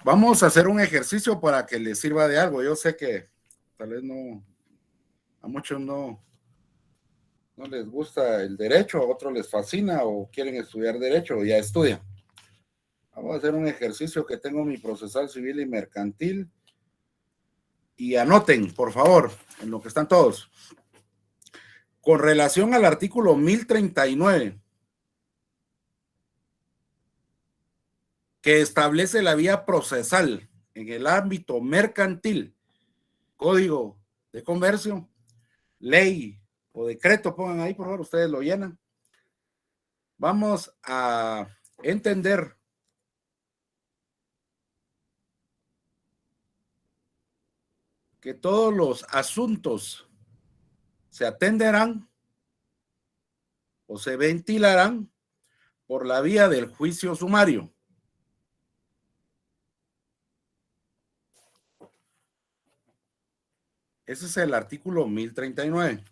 Vamos a hacer un ejercicio para que les sirva de algo. Yo sé que tal vez no, a muchos no les gusta el derecho, a otros les fascina o quieren estudiar derecho o ya estudian. Vamos a hacer un ejercicio que tengo mi procesal civil y mercantil. Y anoten, por favor, en lo que están todos. Con relación al artículo 1039, que establece la vía procesal en el ámbito mercantil, Código de Comercio, ley o decreto, pongan ahí, por favor, ustedes lo llenan. Vamos a entender que todos los asuntos se atenderán o se ventilarán por la vía del juicio sumario. Ese es el artículo 1039.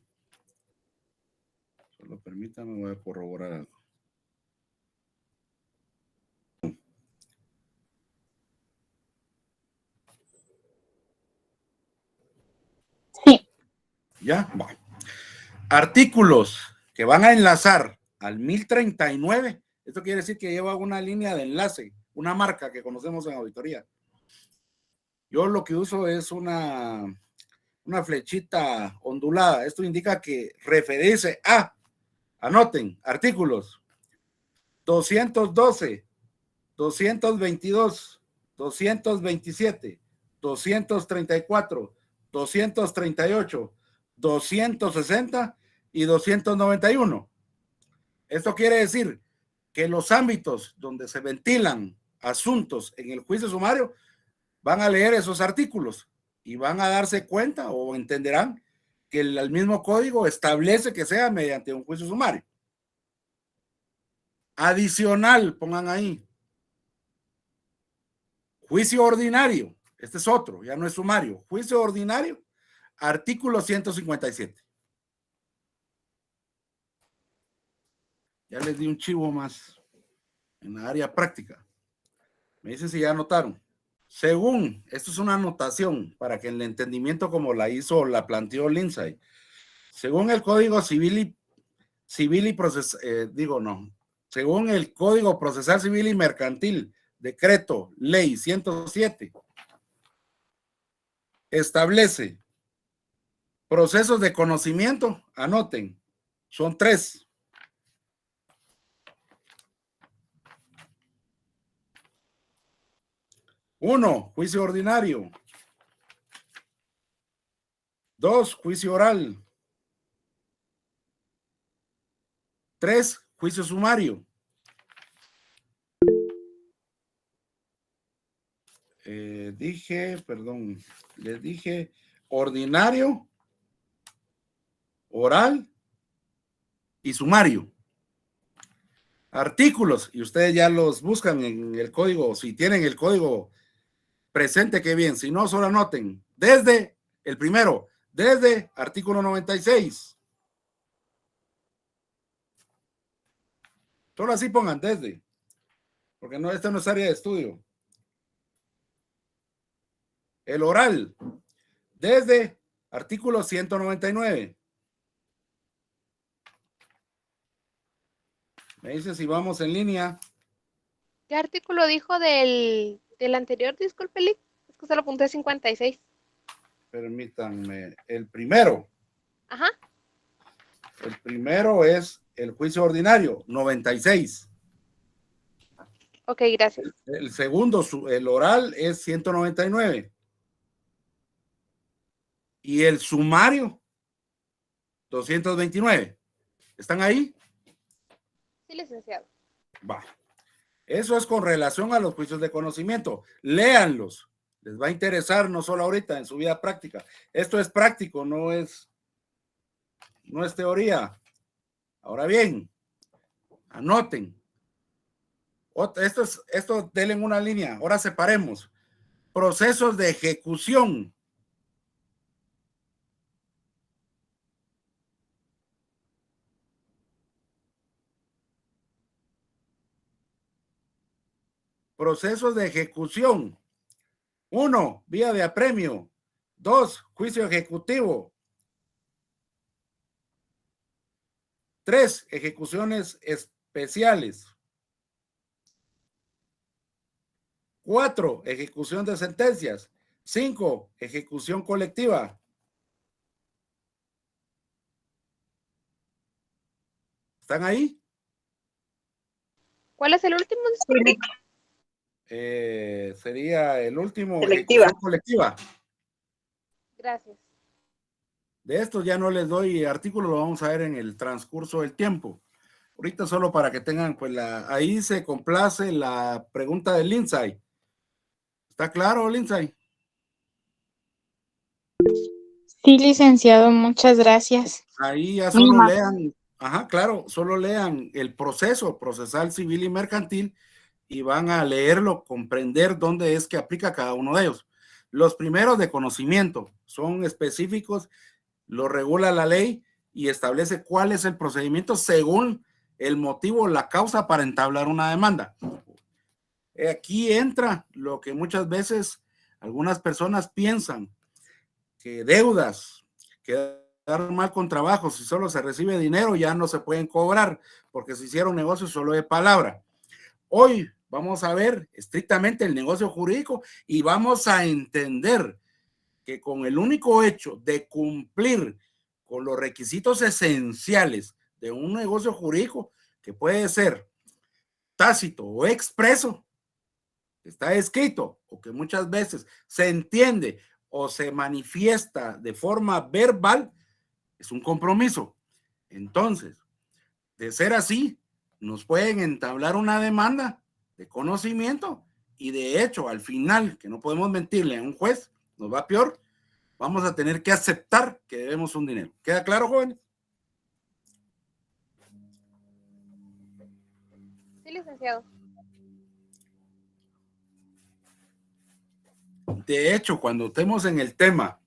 Solo permítanme, voy a corroborar algo. Sí. ¿Ya? Va. Artículos que van a enlazar al 1039. Esto quiere decir que lleva una línea de enlace, una marca que conocemos en auditoría. Yo lo que uso es una flechita ondulada. Esto indica que referirse a, anoten, artículos 212, 222, 227, 234, 238, 260 y 291. Esto quiere decir que los ámbitos donde se ventilan asuntos en el juicio sumario van a leer esos artículos y van a darse cuenta o entenderán que el mismo código establece que sea mediante un juicio sumario. Adicional, pongan ahí. Juicio ordinario. Este es otro, ya no es sumario. Juicio ordinario, artículo 157. Ya les di un chivo más en la área práctica. Me dicen si ya anotaron. Según, esto es una anotación para que el entendimiento como la hizo, la planteó Lindsay. Según el Código Civil y Procesal, según el Código Procesal Civil y Mercantil, decreto, ley 107, establece procesos de conocimiento, anoten, son 3. 1, juicio ordinario. 2, juicio oral. 3, juicio sumario. Les dije ordinario, oral y sumario. Artículos, y ustedes ya los buscan en el código, si tienen el código presente, qué bien, si no, solo anoten, desde el primero, desde artículo 96. Solo así pongan desde, porque no, esta no es área de estudio. El oral, desde artículo 199. Me dice si vamos en línea. ¿Qué artículo dijo del anterior? Disculpe, Lick. Es que solo apunté 56. Permítanme, el primero. Ajá. El primero es el juicio ordinario, 96. Ok, gracias. El segundo, el oral, es 199. Y el sumario, 229. ¿Están ahí? Sí, licenciado. Va. Eso es con relación a los juicios de conocimiento. Léanlos. Les va a interesar no solo ahorita, en su vida práctica. Esto es práctico, no es teoría. Ahora bien, anoten. Esto denle en una línea. Ahora separemos. Procesos de ejecución. Procesos de ejecución. 1, vía de apremio. 2, juicio ejecutivo. 3, ejecuciones especiales. 4, ejecución de sentencias. 5, ejecución colectiva. ¿Están ahí? ¿Cuál es el último? Sería el último, Selectiva. ejecución colectiva. Gracias. De estos ya no les doy artículo, lo vamos a ver en el transcurso del tiempo. Ahorita solo para que tengan, pues ahí se complace la pregunta de Lindsay. ¿Está claro, Lindsay? Sí, licenciado, muchas gracias. Ahí ya Muy solo amable. lean, claro, solo lean el proceso procesal, civil y mercantil y van a leerlo, comprender dónde es que aplica cada uno de ellos. Los primeros de conocimiento son específicos, lo regula la ley y establece cuál es el procedimiento según el motivo, la causa para entablar una demanda. Aquí entra lo que muchas veces algunas personas piensan, que deudas, quedar mal con trabajo, si solo se recibe dinero ya no se pueden cobrar, porque se hicieron negocios solo de palabra. Hoy vamos a ver estrictamente el negocio jurídico y vamos a entender que con el único hecho de cumplir con los requisitos esenciales de un negocio jurídico, que puede ser tácito o expreso, está escrito o que muchas veces se entiende o se manifiesta de forma verbal, es un compromiso. Entonces, de ser así, nos pueden entablar una demanda de conocimiento y de hecho, al final, que no podemos mentirle a un juez, nos va peor, vamos a tener que aceptar que debemos un dinero. ¿Queda claro, jóvenes? Sí, licenciado. De hecho, cuando estemos en el tema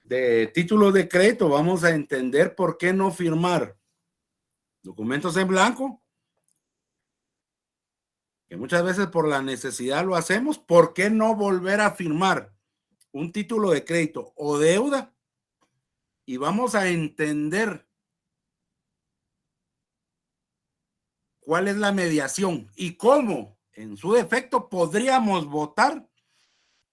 de títulos de crédito, vamos a entender por qué no firmar documentos en blanco, que muchas veces por la necesidad lo hacemos. ¿Por qué no volver a firmar un título de crédito o deuda? Y vamos a entender cuál es la mediación y cómo, en su defecto, podríamos votar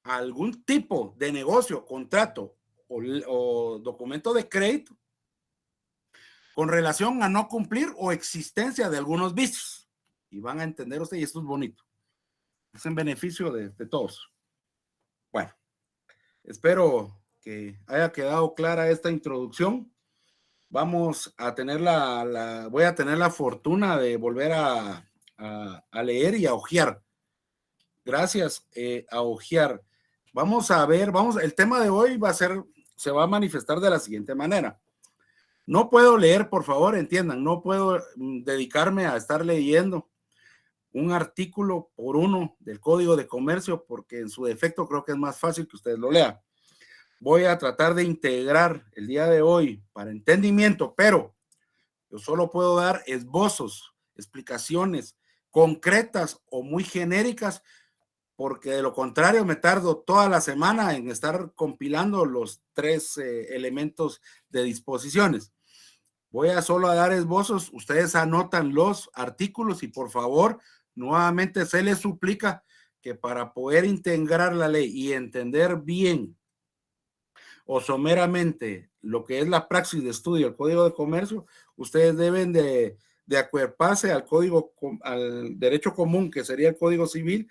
algún tipo de negocio, contrato o documento de crédito con relación a no cumplir o existencia de algunos vicios. Y van a entender ustedes, y esto es bonito. Es en beneficio de todos. Bueno, espero que haya quedado clara esta introducción. Vamos a tener voy a tener la fortuna de volver a leer y a hojear. Gracias, a hojear. Vamos a ver, el tema de hoy se va a manifestar de la siguiente manera. No puedo leer, por favor, entiendan, no puedo dedicarme a estar leyendo un artículo por uno del Código de Comercio, porque en su defecto creo que es más fácil que ustedes lo lean. Voy a tratar de integrar el día de hoy para entendimiento, pero yo solo puedo dar esbozos, explicaciones concretas o muy genéricas, porque de lo contrario me tardo toda la semana en estar compilando los 3 elementos de disposiciones. Voy a solo a dar esbozos, ustedes anotan los artículos y por favor, nuevamente se les suplica que para poder integrar la ley y entender bien o someramente lo que es la praxis de estudio del Código de Comercio, ustedes deben de acuerparse al al derecho común, que sería el Código Civil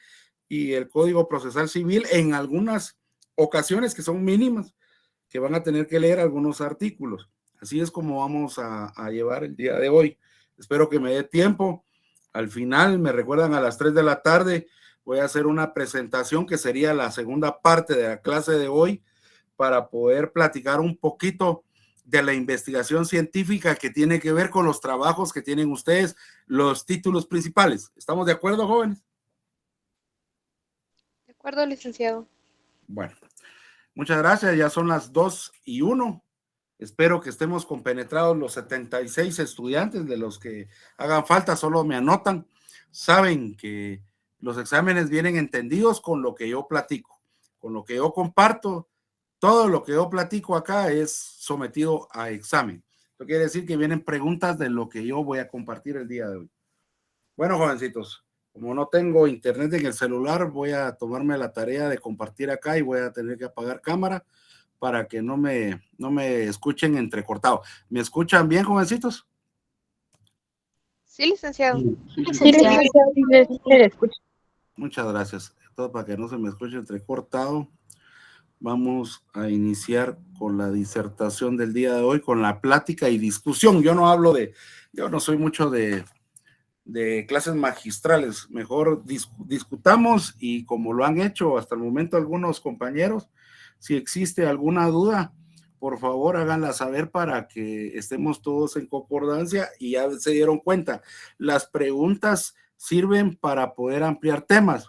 y el Código Procesal Civil, en algunas ocasiones que son mínimas, que van a tener que leer algunos artículos. Así es como vamos a llevar el día de hoy. Espero que me dé tiempo. Al final, me recuerdan, a las 3 de la tarde, voy a hacer una presentación que sería la segunda parte de la clase de hoy, para poder platicar un poquito de la investigación científica que tiene que ver con los trabajos que tienen ustedes, los títulos principales. ¿Estamos de acuerdo, jóvenes? De acuerdo, licenciado. Bueno, muchas gracias. Ya son las 2:01. Espero que estemos compenetrados los 76 estudiantes. De los que hagan falta, solo me anotan. Saben que Los exámenes vienen entendidos con lo que yo platico, con lo que yo comparto. Todo lo que yo platico acá es sometido a examen. Esto quiere decir que vienen preguntas de lo que yo voy a compartir el día de hoy. Bueno, jovencitos, como no tengo internet en el celular, voy a tomarme la tarea de compartir acá y voy a tener que apagar cámara para que no me escuchen entrecortado. ¿Me escuchan bien, jovencitos? Sí, licenciado. Sí, licenciado, sí le escucho. Muchas gracias. Todo para que no se me escuche entrecortado. Vamos a iniciar con la disertación del día de hoy, con la plática y discusión. Yo no soy mucho de clases magistrales. Mejor discutamos, y como lo han hecho hasta el momento algunos compañeros, si existe alguna duda, por favor háganla saber para que estemos todos en concordancia. Y ya se dieron cuenta, las preguntas sirven para poder ampliar temas.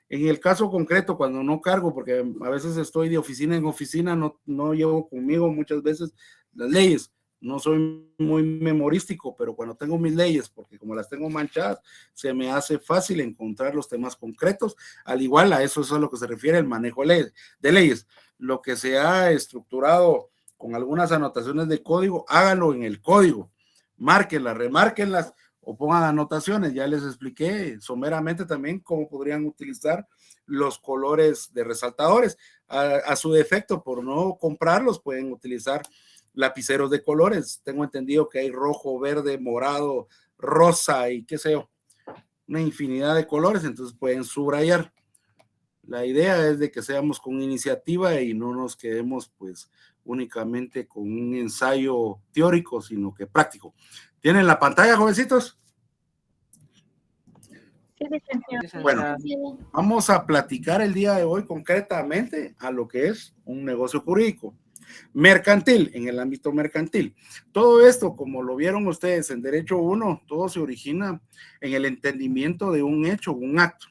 En el caso concreto, cuando no cargo, porque a veces estoy de oficina en oficina, no llevo conmigo muchas veces las leyes. No soy muy memorístico, pero cuando tengo mis leyes, porque como las tengo manchadas, se me hace fácil encontrar los temas concretos. Al igual, a eso es a lo que se refiere el manejo de leyes. Lo que se ha estructurado con algunas anotaciones de código, háganlo en el código. Márquenlas, remárquenlas o pongan anotaciones. Ya les expliqué someramente también cómo podrían utilizar los colores de resaltadores. A su defecto, por no comprarlos, pueden utilizar lapiceros de colores. Tengo entendido que hay rojo, verde, morado, rosa y qué sé yo, una infinidad de colores, entonces pueden subrayar. La idea es de que seamos con iniciativa y no nos quedemos pues únicamente con un ensayo teórico, sino que práctico. ¿Tienen la pantalla, jovencitos? Sí, licenciado. Bueno, vamos a platicar el día de hoy concretamente a lo que es un negocio jurídico mercantil, en el ámbito mercantil. Todo esto, como lo vieron ustedes en Derecho 1, todo se origina en el entendimiento de un hecho, un acto.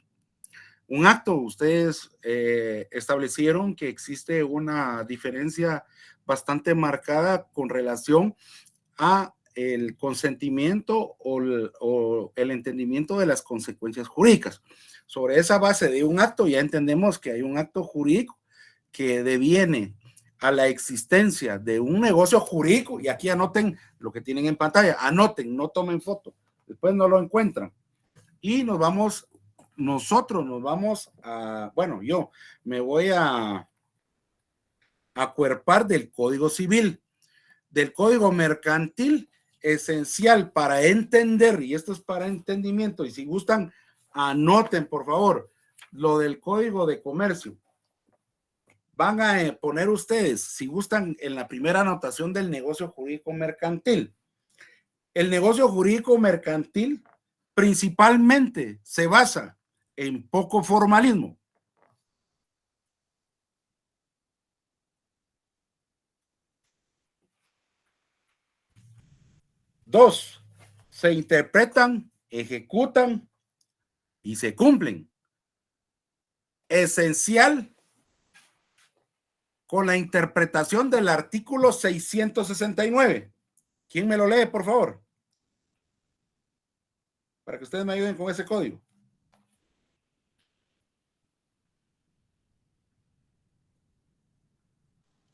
Un acto, ustedes establecieron que existe una diferencia bastante marcada con relación a el consentimiento o el entendimiento de las consecuencias jurídicas. Sobre esa base de un acto ya entendemos que hay un acto jurídico que deviene a la existencia de un negocio jurídico, y aquí anoten lo que tienen en pantalla, anoten, no tomen foto, después no lo encuentran. Y nosotros nos vamos a, bueno, yo me voy a acuerpar del Código Civil, del Código Mercantil, esencial para entender, y esto es para entendimiento, y si gustan, anoten por favor, lo del Código de Comercio. Van a poner ustedes, si gustan, en la primera anotación del negocio jurídico mercantil. El negocio jurídico mercantil principalmente se basa en poco formalismo. Dos, se interpretan, ejecutan y se cumplen. Esencial con la interpretación del artículo 669. ¿Quién me lo lee, por favor? Para que ustedes me ayuden con ese código.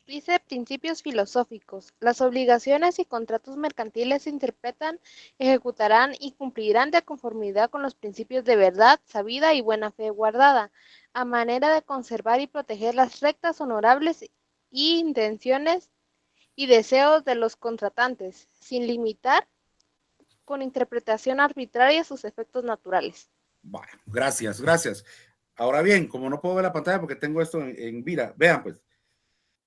Dice principios filosóficos. Las obligaciones y contratos mercantiles se interpretan, ejecutarán y cumplirán de conformidad con los principios de verdad, sabida y buena fe guardada, a manera de conservar y proteger las rectas, honorables intenciones y deseos de los contratantes, sin limitar con interpretación arbitraria sus efectos naturales. Bueno, gracias. Ahora bien, como no puedo ver la pantalla porque tengo esto en vida, vean pues,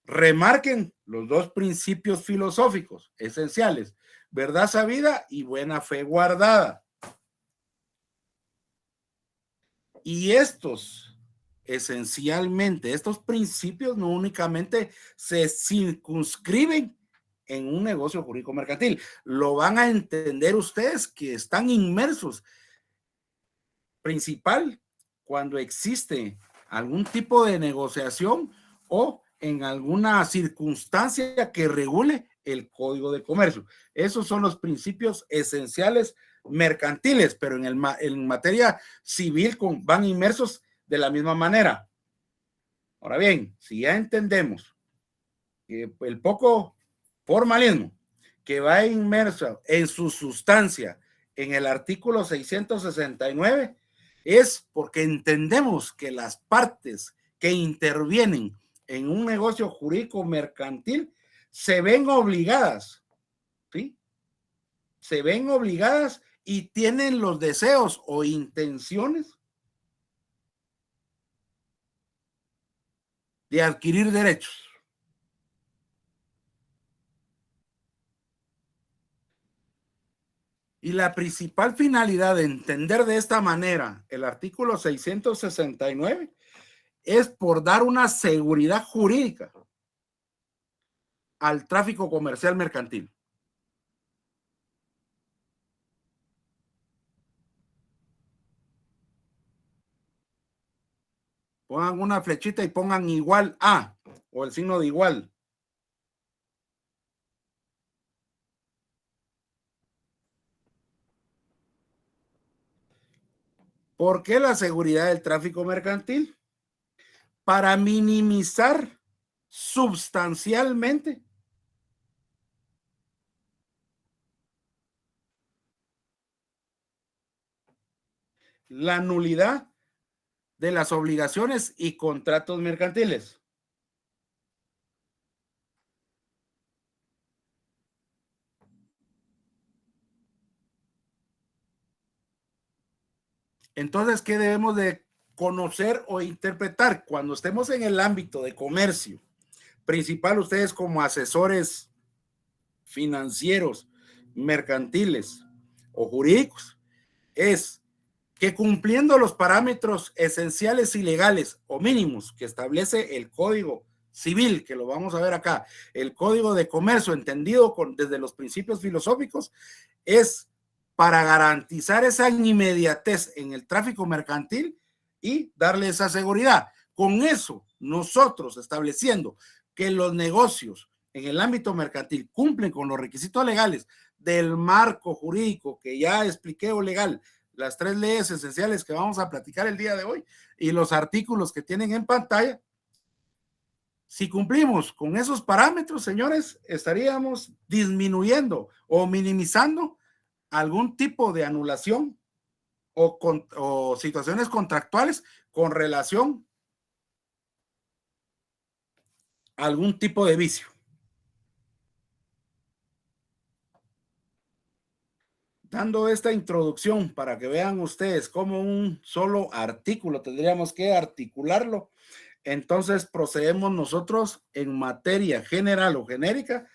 remarquen los dos principios filosóficos esenciales: verdad sabida y buena fe guardada. Y esencialmente, estos principios no únicamente se circunscriben en un negocio jurídico mercantil, lo van a entender ustedes que están inmersos principal cuando existe algún tipo de negociación o en alguna circunstancia que regule el Código de Comercio. Esos son los principios esenciales mercantiles, pero en materia civil van inmersos de la misma manera. Ahora bien, si ya entendemos que el poco formalismo que va inmerso en su sustancia en el artículo 669 es porque entendemos que las partes que intervienen en un negocio jurídico mercantil se ven obligadas, ¿sí? Se ven obligadas y tienen los deseos o intenciones de adquirir derechos. Y la principal finalidad de entender de esta manera el artículo 669 es por dar una seguridad jurídica al tráfico comercial mercantil. Pongan una flechita y pongan igual a o el signo de igual. ¿Por qué la seguridad del tráfico mercantil? Para minimizar sustancialmente la nulidad de las obligaciones y contratos mercantiles. Entonces, ¿qué debemos de conocer o interpretar cuando estemos en el ámbito de comercio? Principal, ustedes como asesores financieros, mercantiles o jurídicos, es que cumpliendo los parámetros esenciales y legales o mínimos que establece el Código Civil, que lo vamos a ver acá, el Código de Comercio, entendido desde los principios filosóficos, es para garantizar esa inmediatez en el tráfico mercantil y darle esa seguridad. Con eso, nosotros estableciendo que los negocios en el ámbito mercantil cumplen con los requisitos legales del marco jurídico que ya expliqué o legal, las 3 leyes esenciales que vamos a platicar el día de hoy y los artículos que tienen en pantalla. Si cumplimos con esos parámetros, señores, estaríamos disminuyendo o minimizando algún tipo de anulación o situaciones contractuales con relación a algún tipo de vicio. Dando esta introducción para que vean ustedes cómo un solo artículo tendríamos que articularlo, entonces procedemos nosotros en materia general o genérica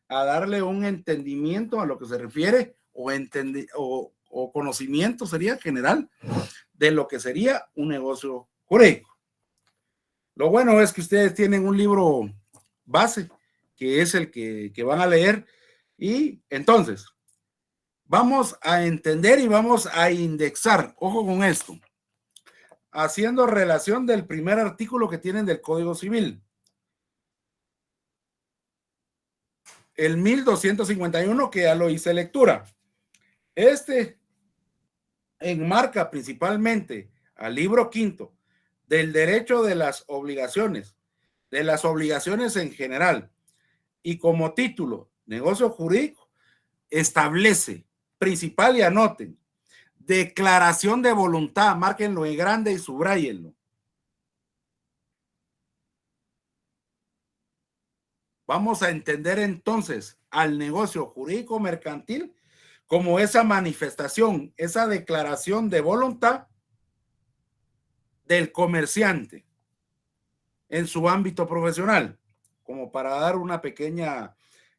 a darle un entendimiento a lo que se refiere o conocimiento sería general de lo que sería un negocio jurídico. Lo bueno es que ustedes tienen un libro base que es el que van a leer y entonces vamos a entender y vamos a indexar, ojo con esto, haciendo relación del primer artículo que tienen del Código Civil. El 1251, que ya lo hice lectura. Este enmarca principalmente al libro quinto del derecho de las obligaciones en general, y como título, negocio jurídico, establece principal y anoten, declaración de voluntad, márquenlo en grande y subrayenlo. Vamos a entender entonces al negocio jurídico mercantil como esa manifestación, esa declaración de voluntad del comerciante en su ámbito profesional, como para dar una pequeña,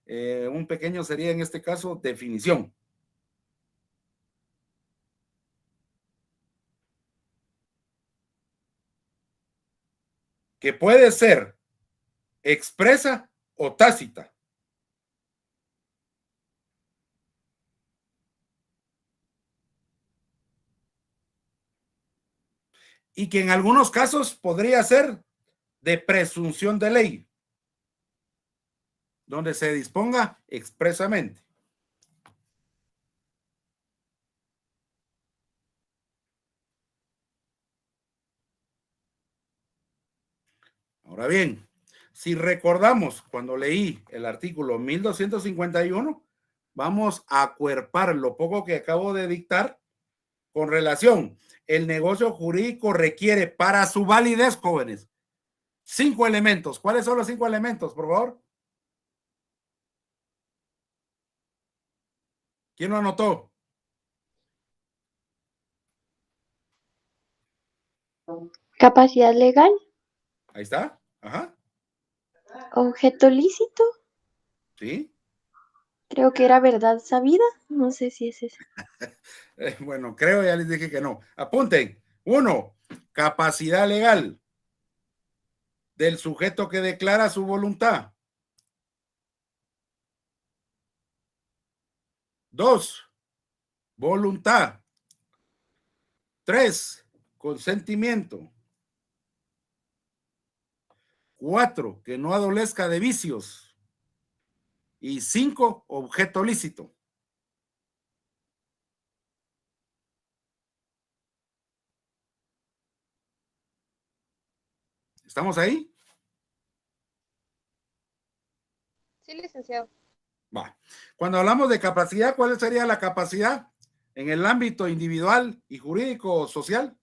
un pequeño sería en este caso definición. Que puede ser expresa o tácita. Y que en algunos casos podría ser de presunción de ley, donde se disponga expresamente. Ahora bien, si recordamos cuando leí el artículo 1251, vamos a acuerpar lo poco que acabo de dictar con relación. El negocio jurídico requiere para su validez, jóvenes, 5 elementos. ¿Cuáles son los 5 elementos, por favor? ¿Quién lo anotó? Capacidad legal, Ahí está. Ajá. objeto lícito, Sí. creo que era verdad sabida, no sé si es ese. Bueno, creo, ya les dije que no. Apunten. 1, capacidad legal del sujeto que declara su voluntad. 2, voluntad. 3, consentimiento. 4, que no adolezca de vicios. Y 5, objeto lícito. ¿Estamos ahí? Sí, licenciado. Va. Cuando hablamos de capacidad, ¿cuál sería la capacidad en el ámbito individual y jurídico o social?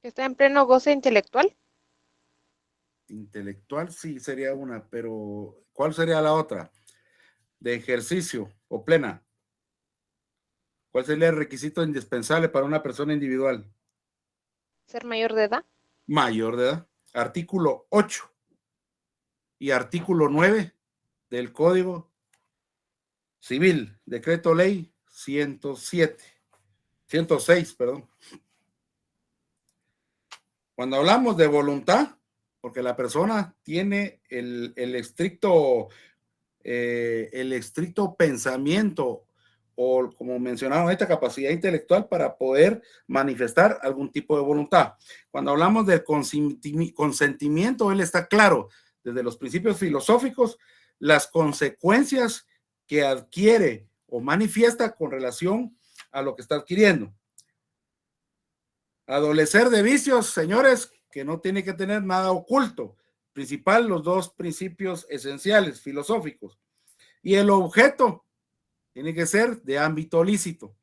¿Está en pleno goce intelectual? Intelectual sí sería una, pero ¿cuál sería la otra? De ejercicio o plena. ¿Cuál sería el requisito indispensable para una persona individual? ¿Ser mayor de edad? Mayor de edad. Artículo 8 y artículo 9 del Código Civil, Decreto Ley 106, perdón. Cuando hablamos de voluntad, porque la persona tiene el estricto pensamiento o, como mencionaron, esta capacidad intelectual para poder manifestar algún tipo de voluntad. Cuando hablamos del consentimiento, él está claro desde los principios filosóficos las consecuencias que adquiere o manifiesta con relación a lo que está adquiriendo. Adolecer de vicios, señores, que no tiene que tener nada oculto. Principal, los 2 principios esenciales filosóficos. Y el objeto tiene que ser de ámbito lícito.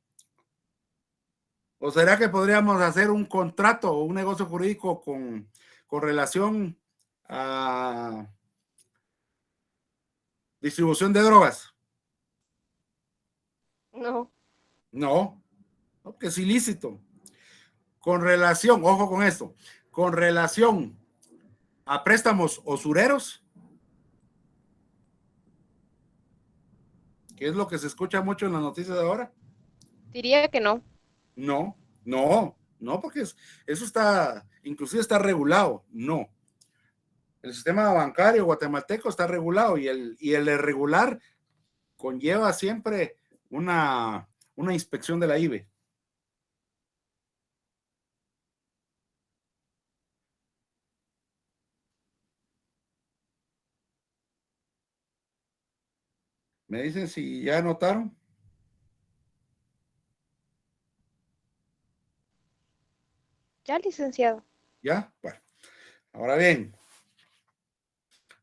¿O será que podríamos hacer un contrato o un negocio jurídico con relación a distribución de drogas? No. No, que es ilícito. Con relación, ojo con esto, con relación a préstamos usureros, que es lo que se escucha mucho en las noticias de ahora. Diría que no. No, porque eso está, inclusive está regulado. No. El sistema bancario guatemalteco está regulado y el irregular conlleva siempre una inspección de la IBE. ¿Me dicen si ya anotaron? Ya, licenciado. ¿Ya? Bueno, ahora bien,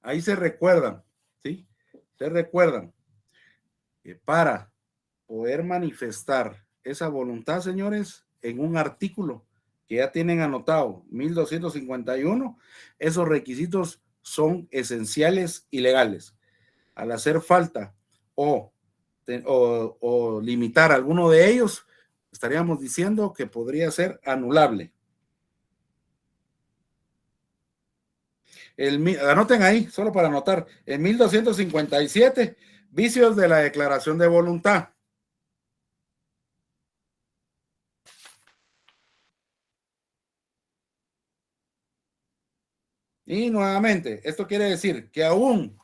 ahí se recuerdan, ¿sí? Se recuerdan que para poder manifestar esa voluntad, señores, en un artículo que ya tienen anotado, 1251, esos requisitos son esenciales y legales. Al hacer falta o limitar alguno de ellos, estaríamos diciendo que podría ser anulable. Anoten ahí, solo para anotar, en 1257, vicios de la declaración de voluntad. Y nuevamente, esto quiere decir que aún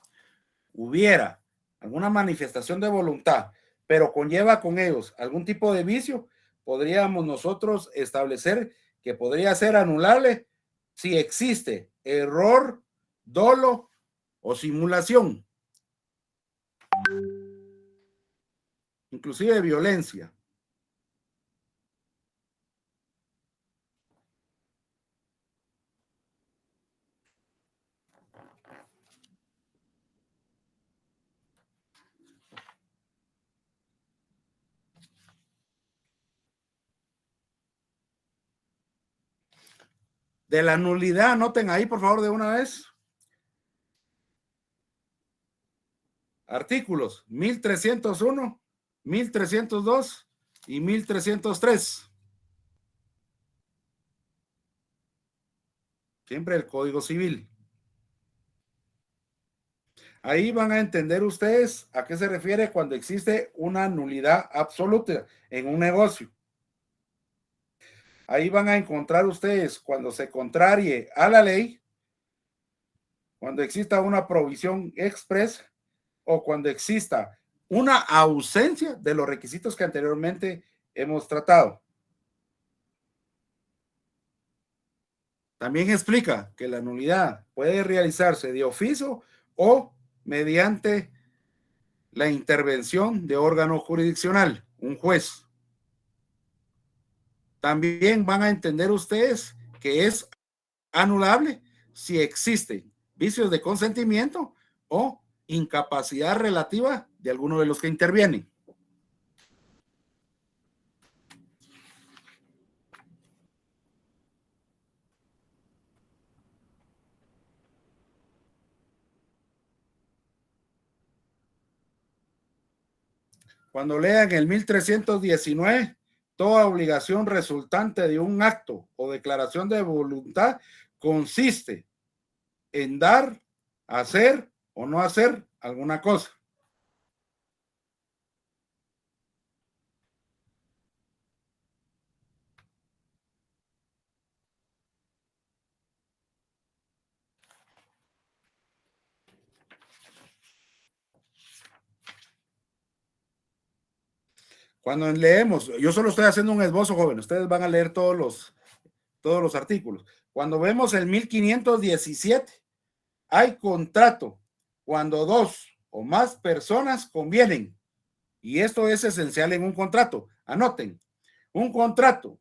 hubiera alguna manifestación de voluntad, pero conlleva con ellos algún tipo de vicio, podríamos nosotros establecer que podría ser anulable si existe error, dolo o simulación, inclusive violencia. De la nulidad, anoten ahí, por favor, de una vez. Artículos 1301, 1302 y 1303. Siempre el Código Civil. Ahí van a entender ustedes a qué se refiere cuando existe una nulidad absoluta en un negocio. Ahí van a encontrar ustedes cuando se contrarie a la ley, cuando exista una provisión expresa o cuando exista una ausencia de los requisitos que anteriormente hemos tratado. También explica que la nulidad puede realizarse de oficio o mediante la intervención de órgano jurisdiccional, un juez. También van a entender ustedes que es anulable si existen vicios de consentimiento o incapacidad relativa de alguno de los que intervienen. Cuando lean el 1319, toda obligación resultante de un acto o declaración de voluntad consiste en dar, hacer o no hacer alguna cosa. Cuando leemos, yo solo estoy haciendo un esbozo, joven, ustedes van a leer todos los artículos. Cuando vemos el 1517, hay contrato cuando dos o más personas convienen. Y esto es esencial en un contrato. Anoten, un contrato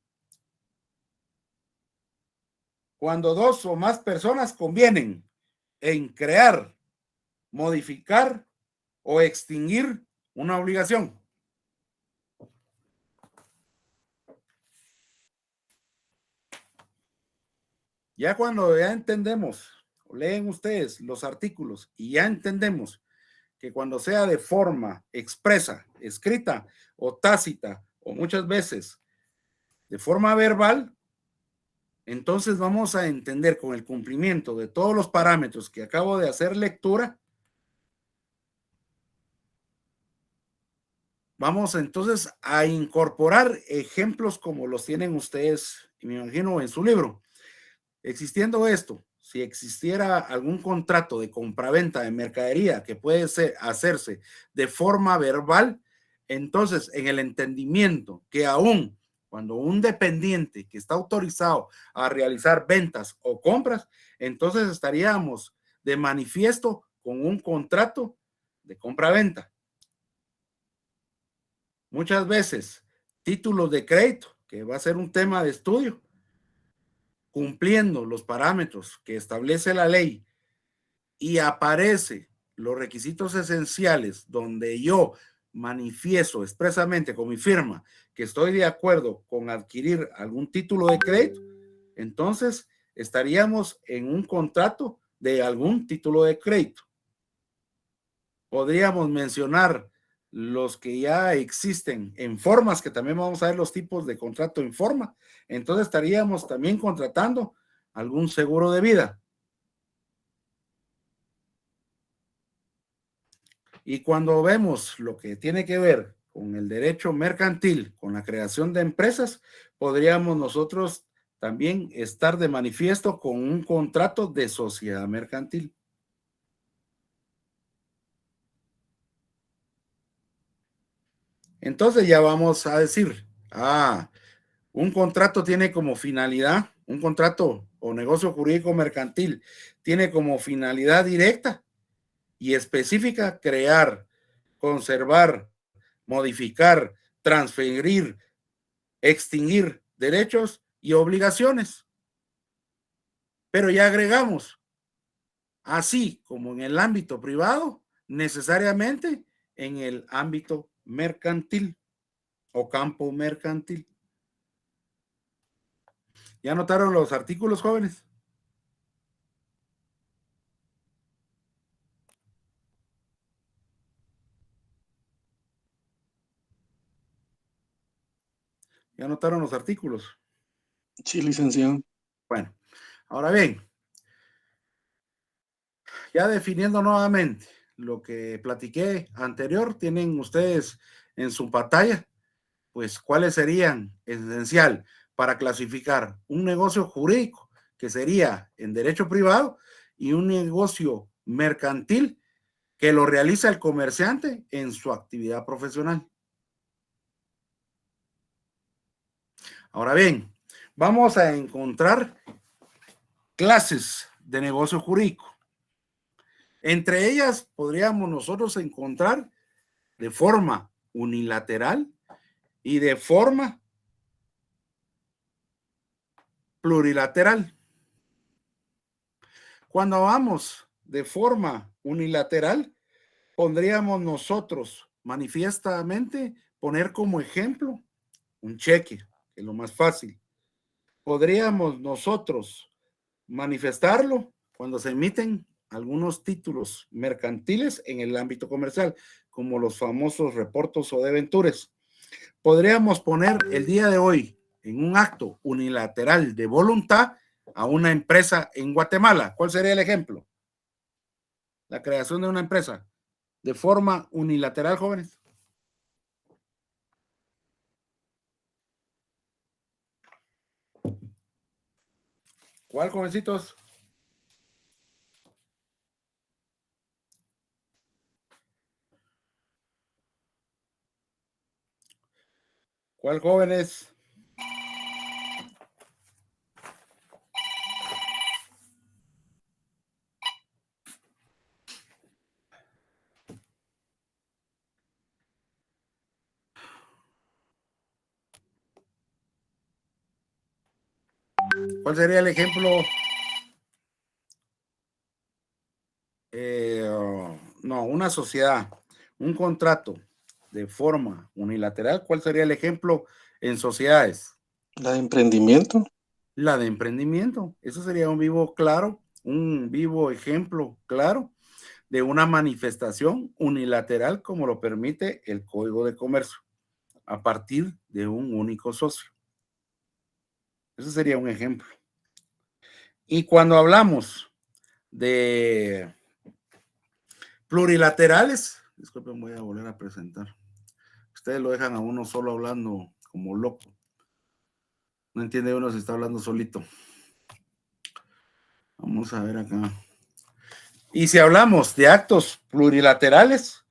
cuando dos o más personas convienen en crear, modificar o extinguir una obligación. Ya cuando ya entendemos, leen ustedes los artículos y ya entendemos que cuando sea de forma expresa, escrita o tácita, o muchas veces de forma verbal, entonces vamos a entender con el cumplimiento de todos los parámetros que acabo de hacer lectura, vamos entonces a incorporar ejemplos como los tienen ustedes, me imagino, en su libro. Existiendo esto, si existiera algún contrato de compraventa de mercadería que puede hacerse de forma verbal, entonces en el entendimiento que aún cuando un dependiente que está autorizado a realizar ventas o compras, entonces estaríamos de manifiesto con un contrato de compraventa. Muchas veces, títulos de crédito, que va a ser un tema de estudio, cumpliendo los parámetros que establece la ley y aparece los requisitos esenciales donde yo manifiesto expresamente con mi firma que estoy de acuerdo con adquirir algún título de crédito, entonces estaríamos en un contrato de algún título de crédito. Podríamos mencionar los que ya existen en formas, que también vamos a ver los tipos de contrato en forma. Entonces estaríamos también contratando algún seguro de vida. Y cuando vemos lo que tiene que ver con el derecho mercantil, con la creación de empresas, podríamos nosotros también estar de manifiesto con un contrato de sociedad mercantil. Entonces ya vamos a decir, un contrato tiene como finalidad, un contrato o negocio jurídico mercantil tiene como finalidad directa y específica crear, conservar, modificar, transferir, extinguir derechos y obligaciones. Pero ya agregamos, así como en el ámbito privado, necesariamente en el ámbito mercantil o campo mercantil. ¿Ya anotaron los artículos, jóvenes? ¿Ya anotaron los artículos? Sí, licenciado. Bueno, ahora bien, ya definiendo nuevamente lo que platiqué anterior, tienen ustedes en su pantalla, pues, cuáles serían esencial para clasificar un negocio jurídico, que sería en derecho privado, y un negocio mercantil que lo realiza el comerciante en su actividad profesional. Ahora bien, vamos a encontrar clases de negocio jurídico. Entre ellas podríamos nosotros encontrar de forma unilateral y de forma plurilateral. Cuando vamos de forma unilateral, pondríamos nosotros manifiestamente poner como ejemplo un cheque, que es lo más fácil. Podríamos nosotros manifestarlo cuando se emiten algunos títulos mercantiles en el ámbito comercial, como los famosos reportos o debentures. Podríamos poner el día de hoy en un acto unilateral de voluntad a una empresa en Guatemala. ¿Cuál sería el ejemplo? La creación de una empresa de forma unilateral, jóvenes. ¿Cuál, jovencitos? ¿Cuál, jóvenes? ¿Cuál sería el ejemplo? No, una sociedad, un contrato de forma unilateral. ¿Cuál sería el ejemplo en sociedades? La de emprendimiento. La de emprendimiento. Eso sería un vivo claro, un vivo ejemplo claro de una manifestación unilateral como lo permite el Código de Comercio a partir de un único socio. Ese sería un ejemplo. Y cuando hablamos de plurilaterales, disculpen, voy a volver a presentar. Ustedes lo dejan a uno solo hablando como loco. No entiende uno si está hablando solito. Vamos a ver acá. Y si hablamos de actos plurilaterales,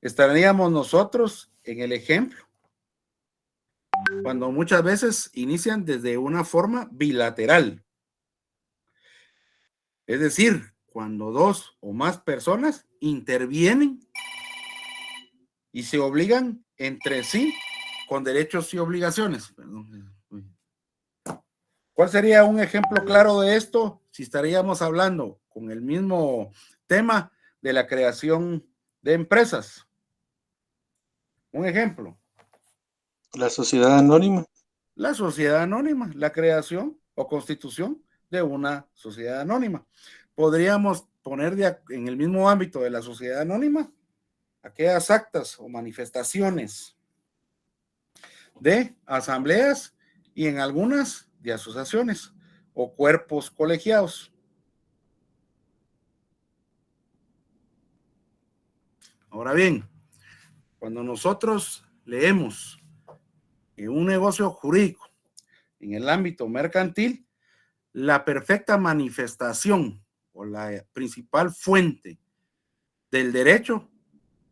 estaríamos nosotros en el ejemplo cuando muchas veces inician desde una forma bilateral. Es decir, cuando dos o más personas intervienen y se obligan entre sí con derechos y obligaciones. ¿Cuál sería un ejemplo claro de esto? Si estaríamos hablando con el mismo tema de la creación de empresas. Un ejemplo. La sociedad anónima. La sociedad anónima, la creación o constitución de una sociedad anónima. Podríamos poner en el mismo ámbito de la sociedad anónima aquellas actas o manifestaciones de asambleas y en algunas de asociaciones o cuerpos colegiados. Ahora bien, cuando nosotros leemos en un negocio jurídico en el ámbito mercantil, la perfecta manifestación o la principal fuente del derecho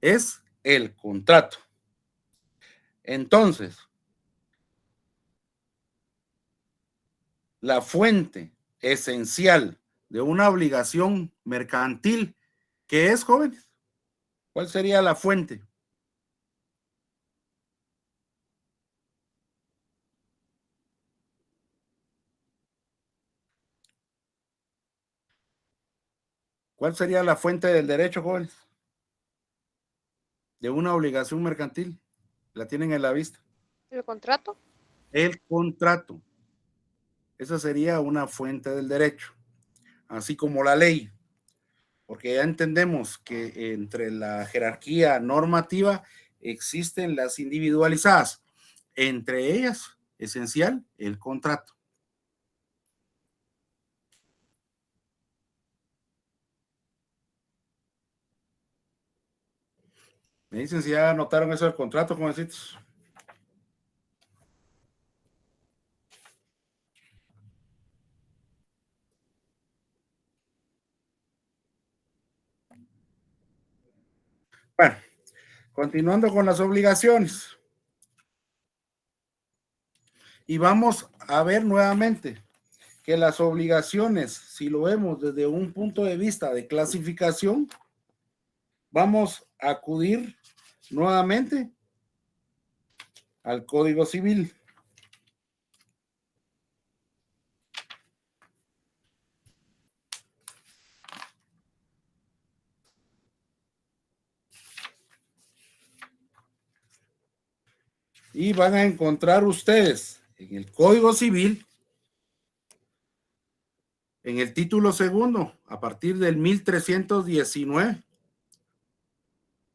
es el contrato. Entonces, la fuente esencial de una obligación mercantil, ¿qué es, jóvenes? ¿Cuál sería la fuente? ¿Cuál sería la fuente del derecho, jóvenes? De una obligación mercantil. La tienen en la vista. ¿El contrato? El contrato. Esa sería una fuente del derecho, así como la ley, porque ya entendemos que entre la jerarquía normativa existen las individualizadas, entre ellas, esencial, el contrato. Me dicen si ya anotaron eso del contrato, jovencitos. Bueno, continuando con las obligaciones. Y vamos a ver nuevamente que las obligaciones, si lo vemos desde un punto de vista de clasificación, vamos a acudir nuevamente al Código Civil. Y van a encontrar ustedes en el Código Civil, en el título segundo, a partir del 1319,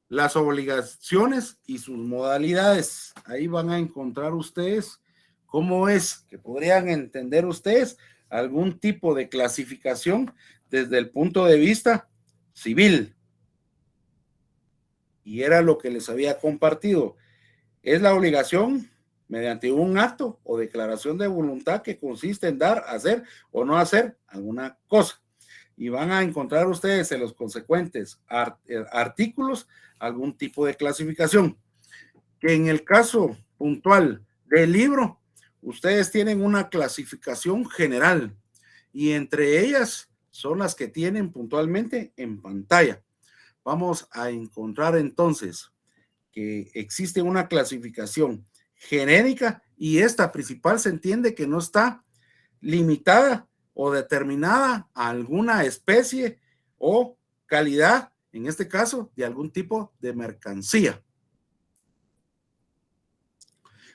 las obligaciones y sus modalidades. Ahí van a encontrar ustedes cómo es que podrían entender ustedes algún tipo de clasificación desde el punto de vista civil. Y era lo que les había compartido. Es la obligación mediante un acto o declaración de voluntad que consiste en dar, hacer o no hacer alguna cosa. Y van a encontrar ustedes en los consecuentes artículos algún tipo de clasificación. Que en el caso puntual del libro, ustedes tienen una clasificación general y entre ellas son las que tienen puntualmente en pantalla. Vamos a encontrar entonces que existe una clasificación genérica y esta principal se entiende que no está limitada o determinada a alguna especie o calidad, en este caso, de algún tipo de mercancía.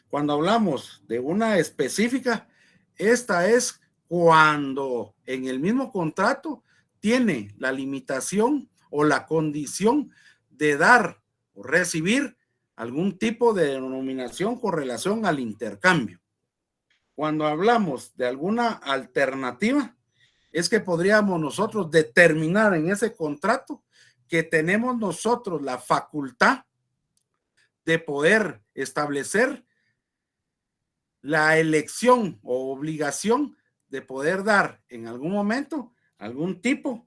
Cuando hablamos de una específica, esta es cuando en el mismo contrato tiene la limitación o la condición de dar o recibir algún tipo de denominación con relación al intercambio. Cuando hablamos de alguna alternativa, es que podríamos nosotros determinar en ese contrato que tenemos nosotros la facultad de poder establecer la elección o obligación de poder dar en algún momento algún tipo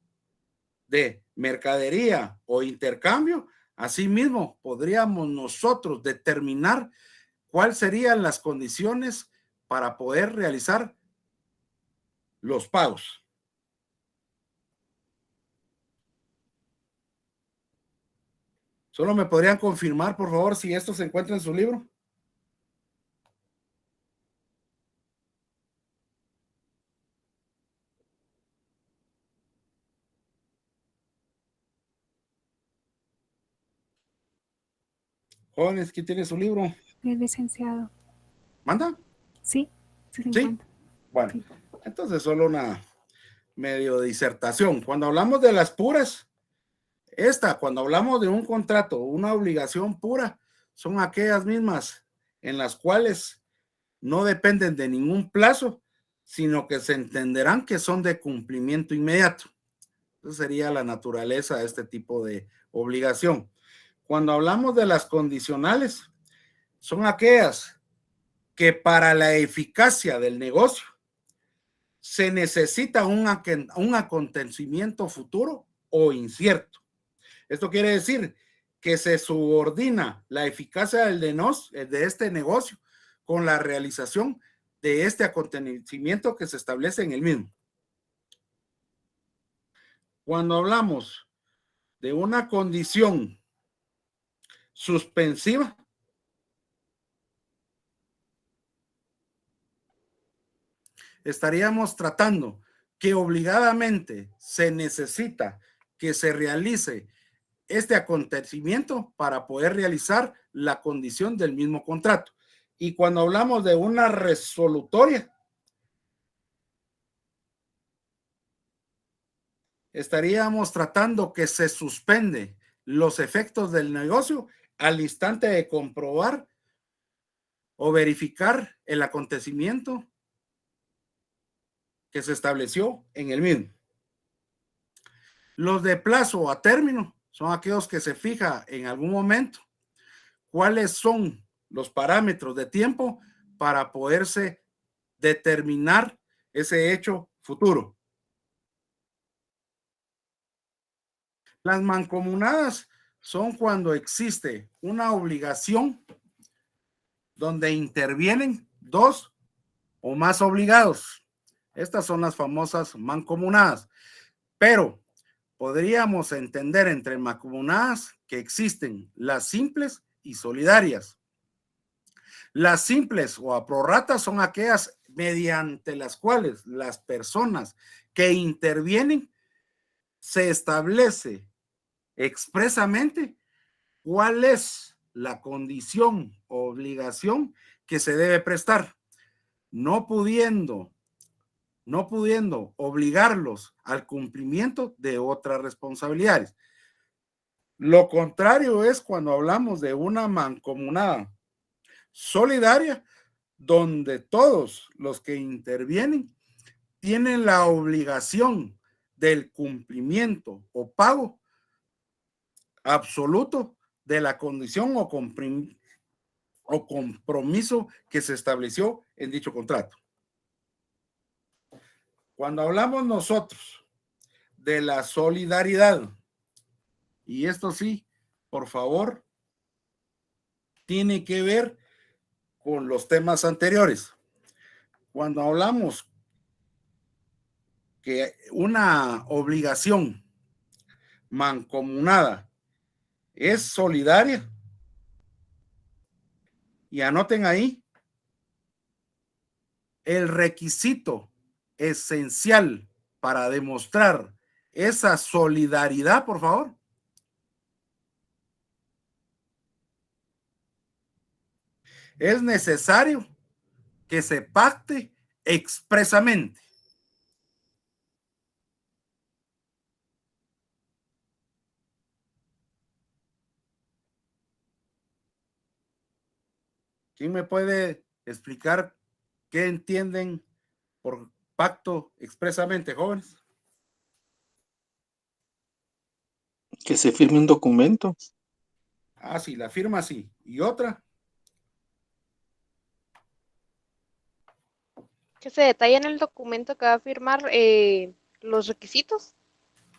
de mercadería o intercambio. Asimismo, podríamos nosotros determinar cuáles serían las condiciones para poder realizar los pagos. Solo me podrían confirmar, por favor, si esto se encuentra en su libro. Jóvenes, ¿quién tiene su libro? El licenciado. ¿Manda? Sí, sí se ¿Sí? encuentra. Bueno, Sí. entonces solo una medio disertación. Cuando hablamos de las puras, cuando hablamos de un contrato, una obligación pura, son aquellas mismas en las cuales no dependen de ningún plazo, sino que se entenderán que son de cumplimiento inmediato. Esa sería la naturaleza de este tipo de obligación. Cuando hablamos de las condicionales, son aquellas que para la eficacia del negocio se necesita un acontecimiento futuro o incierto. Esto quiere decir que se subordina la eficacia de este negocio con la realización de este acontecimiento que se establece en el mismo. Cuando hablamos de una condición suspensiva, estaríamos tratando que obligadamente se necesita que se realice este acontecimiento para poder realizar la condición del mismo contrato. Y cuando hablamos de una resolutoria, estaríamos tratando que se suspende los efectos del negocio al instante de comprobar o verificar el acontecimiento que se estableció en el mismo. Los de plazo a término son aquellos que se fija en algún momento cuáles son los parámetros de tiempo para poderse determinar ese hecho futuro. Las mancomunadas son cuando existe una obligación donde intervienen dos o más obligados. Estas son las famosas mancomunadas. Pero podríamos entender entre mancomunadas que existen las simples y solidarias. Las simples o a prorrata son aquellas mediante las cuales las personas que intervienen se establece expresamente cuál es la condición o obligación que se debe prestar, no pudiendo obligarlos al cumplimiento de otras responsabilidades. Lo contrario es cuando hablamos de una mancomunada solidaria, donde todos los que intervienen tienen la obligación del cumplimiento o pago absoluto de la condición o compromiso que se estableció en dicho contrato. Cuando hablamos nosotros de la solidaridad, y esto sí, por favor, tiene que ver con los temas anteriores. Cuando hablamos que una obligación mancomunada es solidaria, y anoten ahí el requisito esencial para demostrar esa solidaridad, por favor. Es necesario que se pacte expresamente. ¿Quién me puede explicar qué entienden por pacto expresamente, jóvenes? Que se firme un documento. Ah, sí, la firma sí. ¿Y otra? Que se detalla en el documento que va a firmar los requisitos.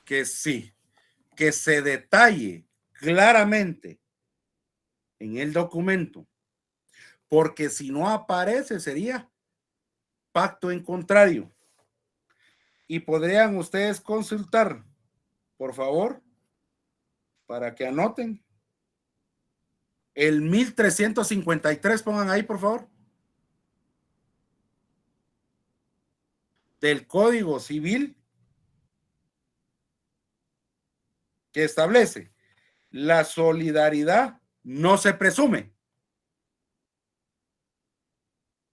Que sí, que se detalle claramente en el documento, porque si no aparece sería pacto en contrario. Y podrían ustedes consultar, por favor, para que anoten el 1353, pongan ahí, por favor, del Código Civil, que establece: la solidaridad no se presume,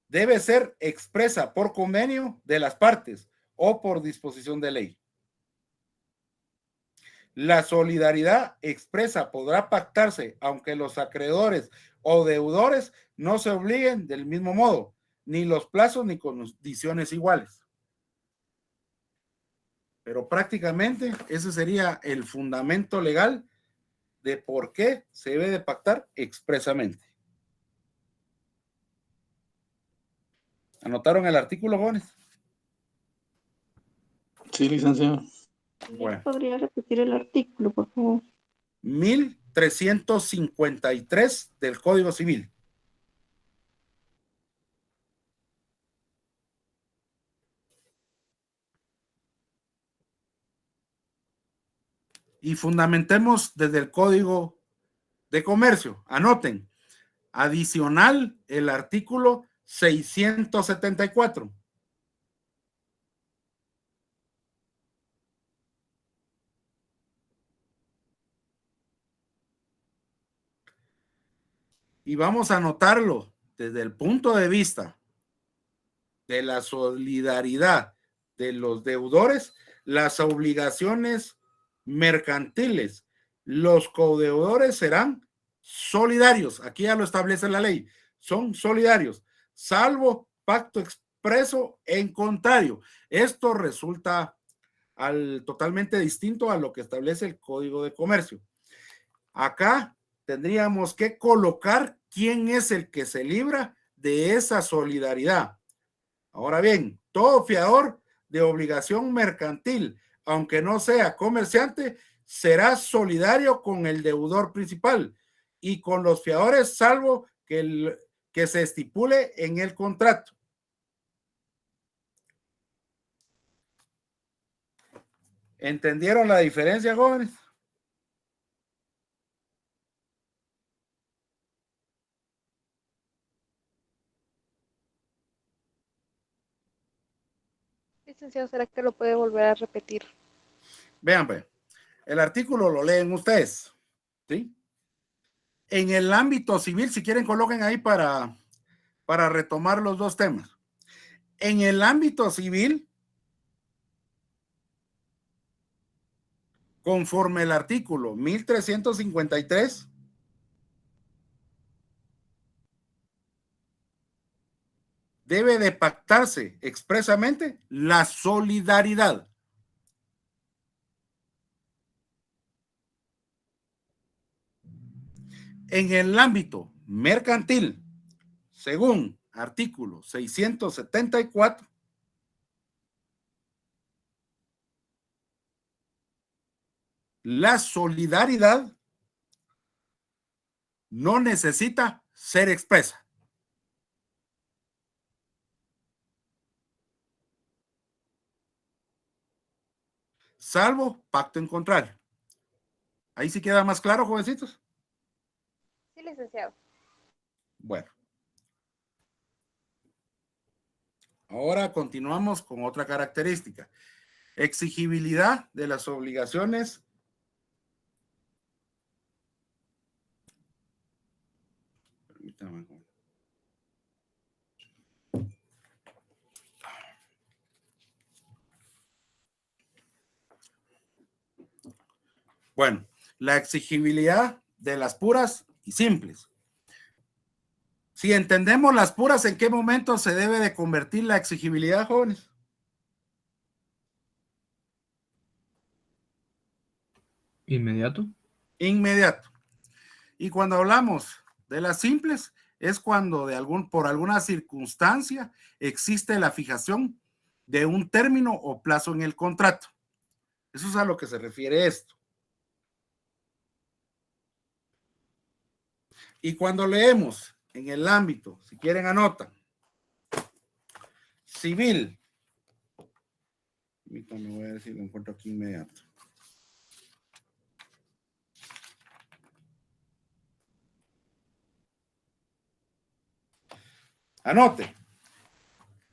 debe ser expresa por convenio de las partes o por disposición de ley. La solidaridad expresa podrá pactarse aunque los acreedores o deudores no se obliguen del mismo modo, ni los plazos ni condiciones iguales. Pero prácticamente ese sería el fundamento legal de por qué se debe de pactar expresamente. ¿Anotaron el artículo, jóvenes? Sí, licenciado. Bueno. ¿Podría repetir el artículo, por favor? 1353 del Código Civil. Y fundamentemos desde el Código de Comercio. Anoten, adicional el artículo 674. Y vamos a anotarlo desde el punto de vista de la solidaridad de los deudores. las obligaciones mercantiles, los codeudores serán solidarios. Aquí ya lo establece la ley. Son solidarios, salvo pacto expreso en contrario. Esto resulta totalmente distinto a lo que establece el Código de Comercio. Acá tendríamos que colocar quién es el que se libra de esa solidaridad. Ahora bien, todo fiador de obligación mercantil, aunque no sea comerciante, será solidario con el deudor principal y con los fiadores, salvo que se estipule en el contrato. ¿Entendieron la diferencia, jóvenes? Licenciado, ¿será que lo puede volver a repetir? Vean, pues, el artículo lo leen ustedes, ¿sí? En el ámbito civil, si quieren, coloquen ahí para retomar los dos temas. En el ámbito civil, conforme el artículo 1353, debe de pactarse expresamente la solidaridad. En el ámbito mercantil, según artículo 674, la solidaridad no necesita ser expresa. Salvo pacto en contrario. ¿Ahí sí queda más claro, jovencitos? Sí, licenciado. Bueno. Ahora continuamos con otra característica. Exigibilidad de las obligaciones. Permítame. Bueno, la exigibilidad de las puras y simples. Si entendemos las puras, ¿en qué momento se debe de convertir la exigibilidad, jóvenes? Inmediato. Inmediato. Y cuando hablamos de las simples, es cuando por alguna circunstancia existe la fijación de un término o plazo en el contrato. Eso es a lo que se refiere esto. Y cuando leemos en el ámbito, si quieren anotan, civil, permítanme, voy a ver si lo encuentro aquí inmediato. Anote,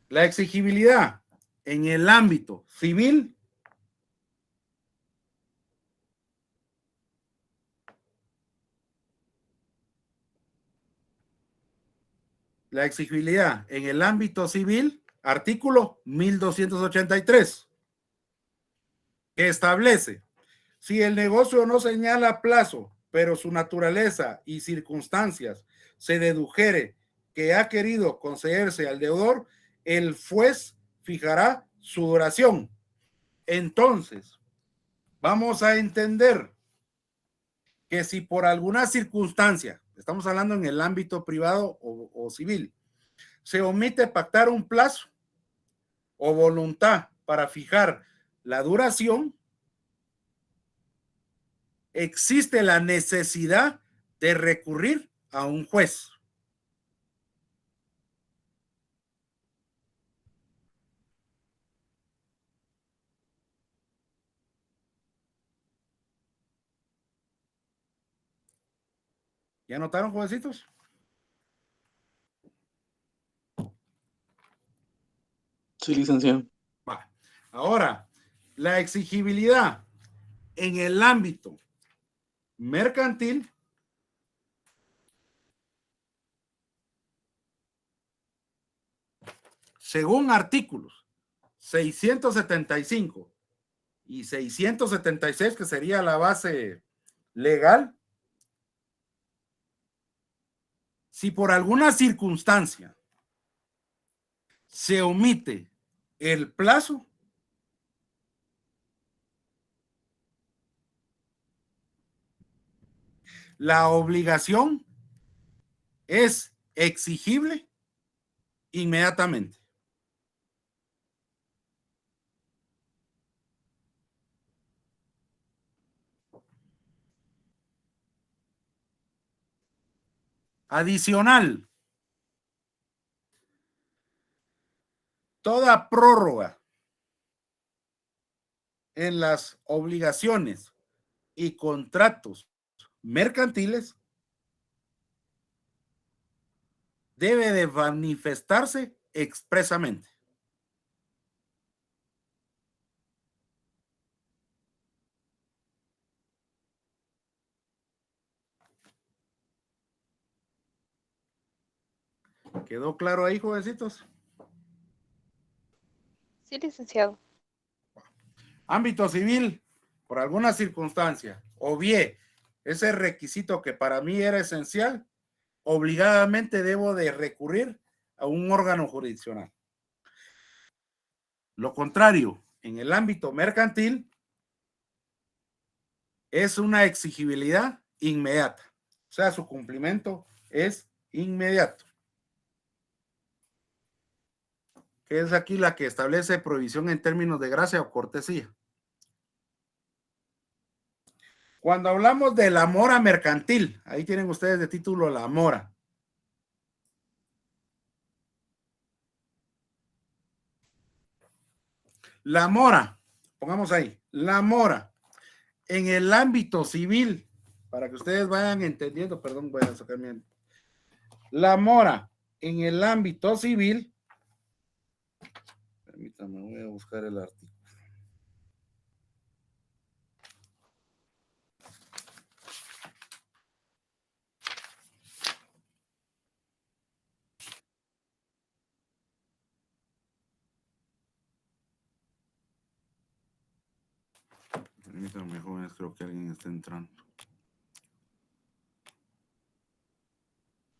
la exigibilidad en el ámbito civil artículo 1283, que establece, si el negocio no señala plazo, pero su naturaleza y circunstancias se dedujere que ha querido concederse al deudor, el juez fijará su duración. Entonces, vamos a entender que si por alguna circunstancia, estamos hablando en el ámbito privado o civil, se omite pactar un plazo o voluntad para fijar la duración, existe la necesidad de recurrir a un juez. ¿Ya notaron, jovencitos? Sí, licenciado. Va. Ahora, la exigibilidad en el ámbito mercantil según artículos 675 y 676, que sería la base legal, si por alguna circunstancia se omite el plazo, la obligación es exigible inmediatamente. Adicional, toda prórroga en las obligaciones y contratos mercantiles debe de manifestarse expresamente. ¿Quedó claro ahí, jovencitos? Sí, licenciado. Ámbito civil, por alguna circunstancia, obvié ese requisito que para mí era esencial, obligadamente debo de recurrir a un órgano jurisdiccional. Lo contrario, en el ámbito mercantil, es una exigibilidad inmediata. O sea, su cumplimiento es inmediato. Que es aquí la que establece prohibición en términos de gracia o cortesía. Cuando hablamos de la mora mercantil, ahí tienen ustedes de título la mora. La mora, pongamos ahí, la mora en el ámbito civil, para que ustedes vayan entendiendo, perdón, voy a sacar mi... La mora en el ámbito civil, permítame, voy a buscar el artículo. Permítanme, jóvenes, creo que alguien está entrando.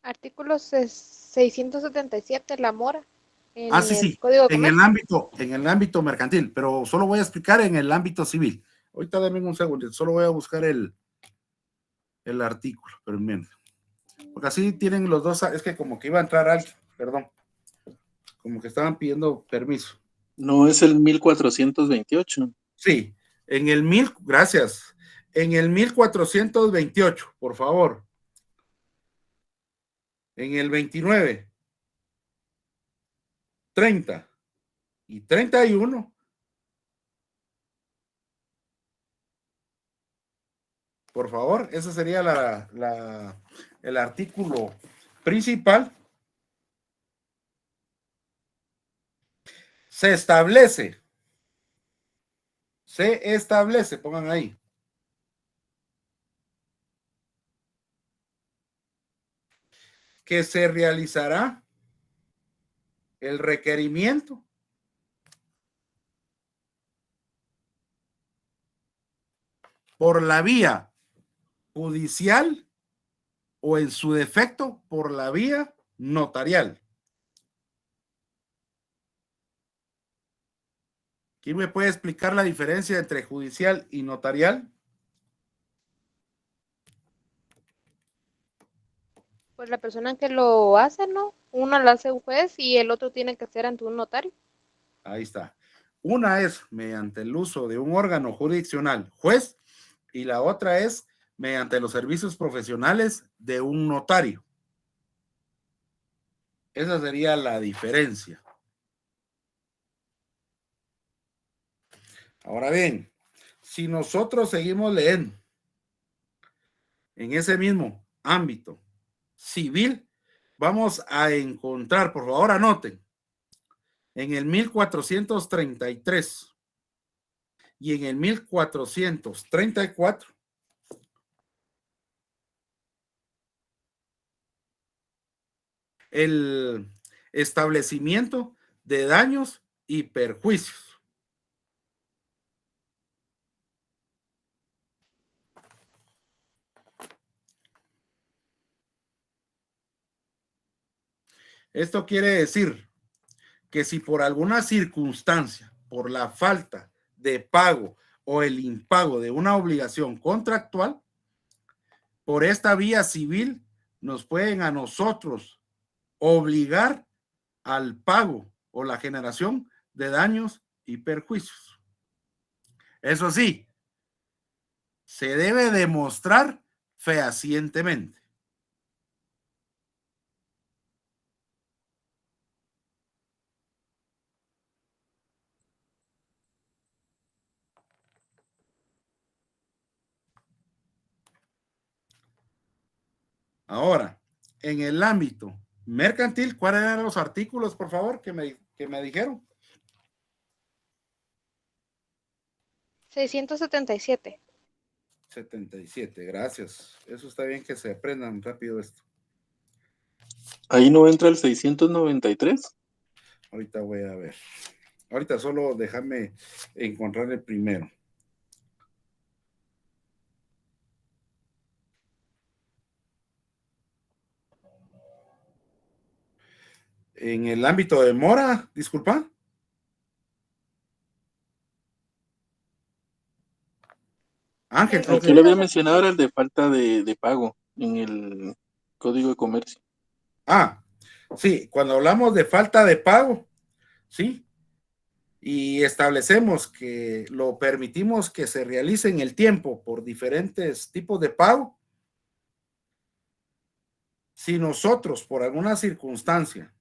Artículo 677, la mora. En Sí, el sí, Código de en Comercio. el ámbito mercantil, pero solo voy a explicar en el ámbito civil. Ahorita denme un segundo, solo voy a buscar el artículo, pero bien. Porque así tienen los dos, es que como que iba a entrar alguien, perdón, como que estaban pidiendo permiso. No es el 1428. Sí, en el gracias, en el 1428, por favor. En el 29, 30 y 31. Por favor, ese sería el artículo principal. Se establece, pongan ahí, que se realizará el requerimiento por la vía judicial o en su defecto por la vía notarial. ¿Quién me puede explicar la diferencia entre judicial y notarial? Pues la persona que lo hace, ¿no? Uno lo hace un juez y el otro tiene que ser ante un notario. Ahí está. Una es mediante el uso de un órgano jurisdiccional, juez, y la otra es mediante los servicios profesionales de un notario. Esa sería la diferencia. Ahora bien, si nosotros seguimos leyendo en ese mismo ámbito civil, vamos a encontrar, por favor anoten, en el 1433 y en el 1434, el establecimiento de daños y perjuicios. Esto quiere decir que si por alguna circunstancia, por la falta de pago o el impago de una obligación contractual, por esta vía civil nos pueden a nosotros obligar al pago o la generación de daños y perjuicios. Eso sí, se debe demostrar fehacientemente. Ahora, en el ámbito mercantil, ¿cuáles eran los artículos, por favor, que me dijeron? 677. 77, gracias. Eso está bien que se aprendan rápido esto. Ahí no entra el 693. Ahorita voy a ver. Ahorita solo déjame encontrar el primero. En el ámbito de mora, disculpa. Ángel, El que le había mencionado era el de falta de pago en el Código de Comercio. Ah, sí, cuando hablamos de falta de pago, sí, y establecemos que lo permitimos que se realice en el tiempo por diferentes tipos de pago. Si nosotros, por alguna circunstancia,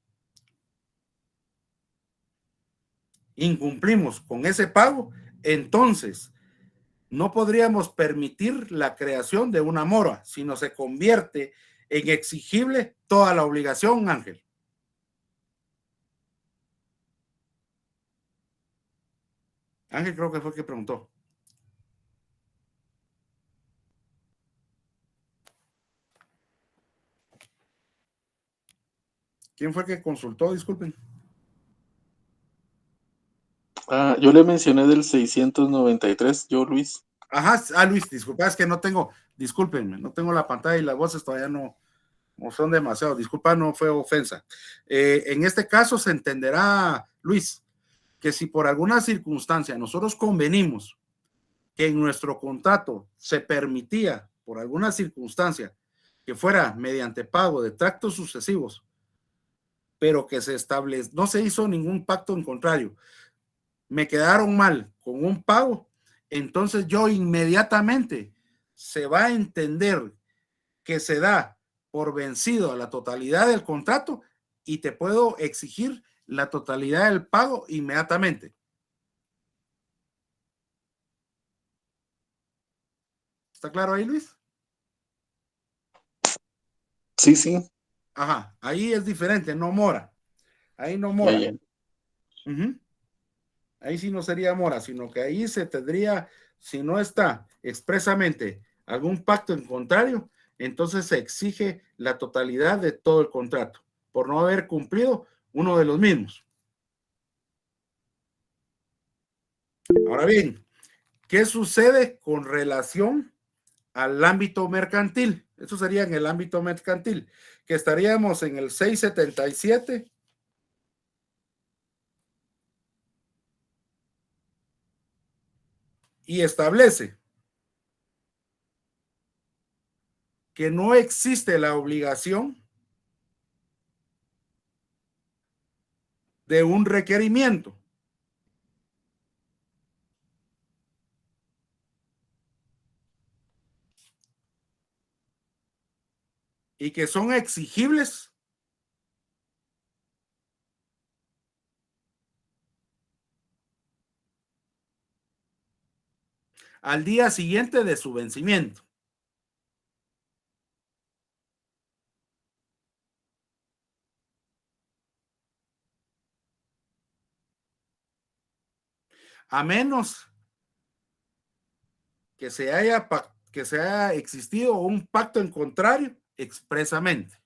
incumplimos con ese pago, entonces no podríamos permitir la creación de una mora, sino se convierte en exigible toda la obligación, Ángel. Ángel creo que fue el que preguntó. ¿Quién fue el que consultó? Disculpen. Yo le mencioné del 693, yo, Luis. Ajá, Luis, disculpa, es que no tengo, discúlpenme, no tengo la pantalla y las voces todavía no son demasiado, disculpa, no fue ofensa. En este caso se entenderá, Luis, que si por alguna circunstancia nosotros convenimos que en nuestro contrato se permitía, por alguna circunstancia, que fuera mediante pago de tractos sucesivos, pero que no se hizo ningún pacto en contrario, me quedaron mal con un pago, entonces yo inmediatamente se va a entender que se da por vencido a la totalidad del contrato y te puedo exigir la totalidad del pago inmediatamente. ¿Está claro ahí, Luis? Sí, sí. Ajá, ahí es diferente, no mora. Ahí no mora. Ya. Ahí sí no sería mora, sino que ahí se tendría, si no está expresamente algún pacto en contrario, entonces se exige la totalidad de todo el contrato por no haber cumplido uno de los mismos. Ahora bien, ¿qué sucede con relación al ámbito mercantil? Eso sería en el ámbito mercantil, que estaríamos en el 677. Y establece que no existe la obligación de un requerimiento. Y que son exigibles al día siguiente de su vencimiento. A menos que se haya existido un pacto en contrario expresamente.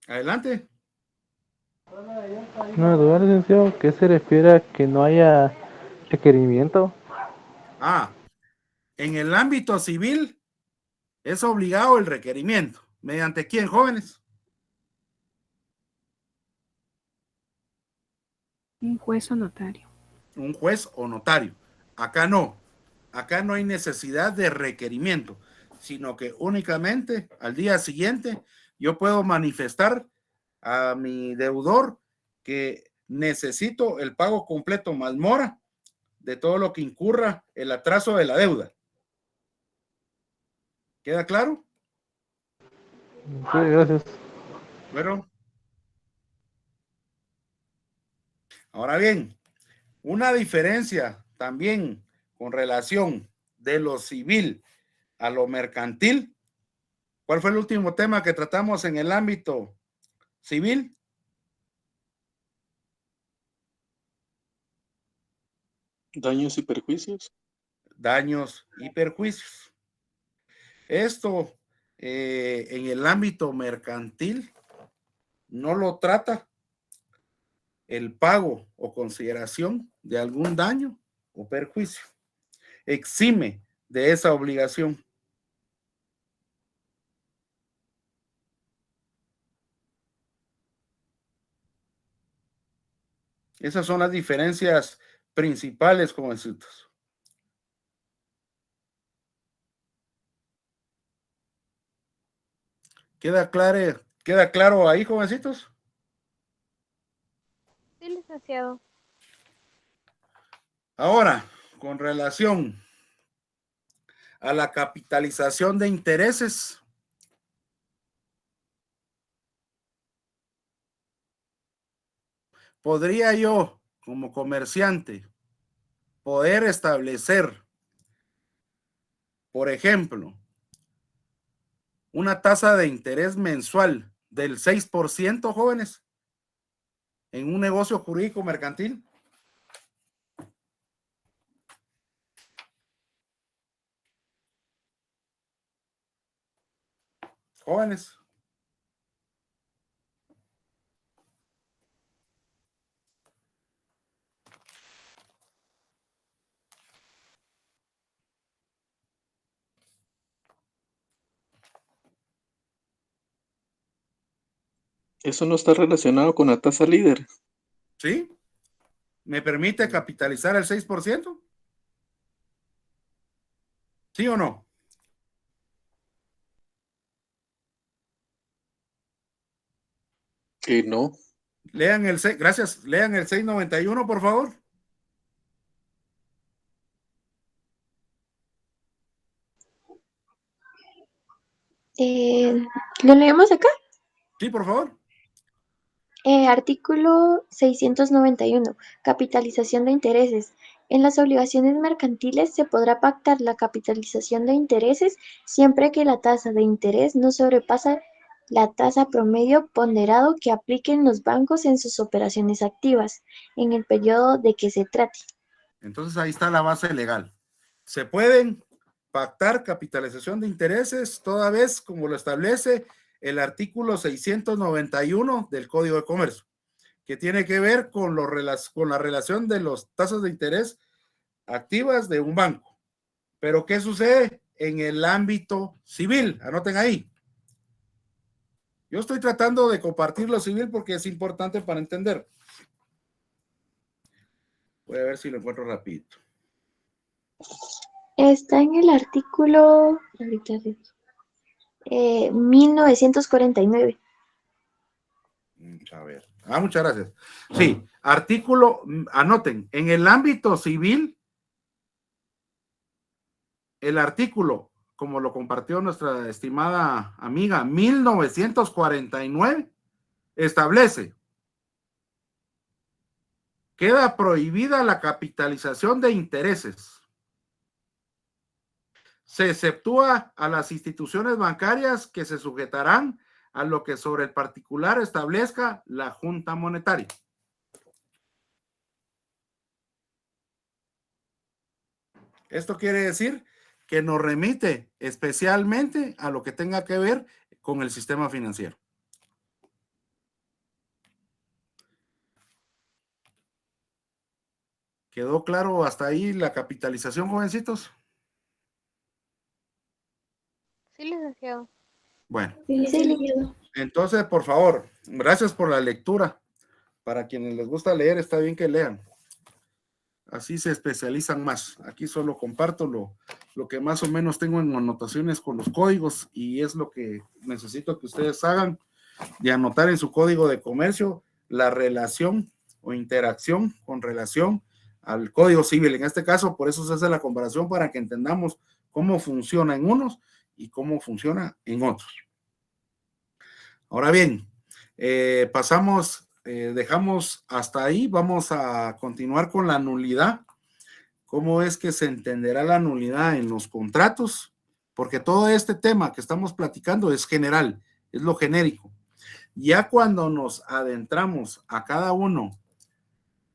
Adelante. Una duda, licenciado, ¿qué se refiere a que no haya requerimiento? En el ámbito civil es obligado el requerimiento. ¿Mediante quién, jóvenes? Un juez o notario. Un juez o notario. Acá no. Acá no hay necesidad de requerimiento, sino que únicamente al día siguiente yo puedo manifestar a mi deudor que necesito el pago completo más mora de todo lo que incurra el atraso de la deuda. ¿Queda claro? Sí, gracias. Bueno. Ahora bien, una diferencia también con relación de lo civil a lo mercantil. ¿Cuál fue el último tema que tratamos en el ámbito civil? Daños y perjuicios. Daños y perjuicios. Esto en el ámbito mercantil no lo trata el pago o consideración de algún daño o perjuicio. Exime de esa obligación. Esas son las diferencias principales, jovencitos. ¿Queda claro ahí, jovencitos? Sí, licenciado. Ahora, con relación a la capitalización de intereses, ¿podría yo, como comerciante, poder establecer, por ejemplo, una tasa de interés mensual del 6%, jóvenes, en un negocio jurídico mercantil? Jóvenes. Eso no está relacionado con la tasa líder. ¿Sí? ¿Me permite capitalizar el 6%? ¿Sí o no? No. Lean el 6, gracias, lean el 691, por favor. ¿Lo leemos acá? Sí, por favor. Artículo 691. Capitalización de intereses. En las obligaciones mercantiles se podrá pactar la capitalización de intereses siempre que la tasa de interés no sobrepasa la tasa promedio ponderado que apliquen los bancos en sus operaciones activas, en el periodo de que se trate. Entonces ahí está la base legal. Se pueden pactar capitalización de intereses toda vez como lo establece el artículo 691 del Código de Comercio, que tiene que ver con la relación de las tasas de interés activas de un banco. Pero ¿qué sucede en el ámbito civil? Anoten ahí. Yo estoy tratando de compartir lo civil porque es importante para entender. Voy a ver si lo encuentro rapidito. Está en el artículo 1949. A ver. Muchas gracias. Sí, artículo, anoten, en el ámbito civil, el artículo, como lo compartió nuestra estimada amiga, 1949, establece: queda prohibida la capitalización de intereses. Se exceptúa a las instituciones bancarias que se sujetarán a lo que sobre el particular establezca la Junta Monetaria. Esto quiere decir que nos remite especialmente a lo que tenga que ver con el sistema financiero. ¿Quedó claro hasta ahí la capitalización, jovencitos? Sí, licenciado. Bueno, Sí, licenciado. entonces, por favor, gracias por la lectura. Para quienes les gusta leer, está bien que lean. Así se especializan más. Aquí solo comparto lo que más o menos tengo en anotaciones con los códigos y es lo que necesito que ustedes hagan, de anotar en su código de comercio la relación o interacción con relación al Código Civil. En este caso, por eso se hace la comparación para que entendamos cómo funciona en unos y cómo funciona en otros. Ahora bien, dejamos hasta ahí, vamos a continuar con la nulidad. ¿Cómo es que se entenderá la nulidad en los contratos? Porque todo este tema que estamos platicando es general, es lo genérico. Ya cuando nos adentramos a cada uno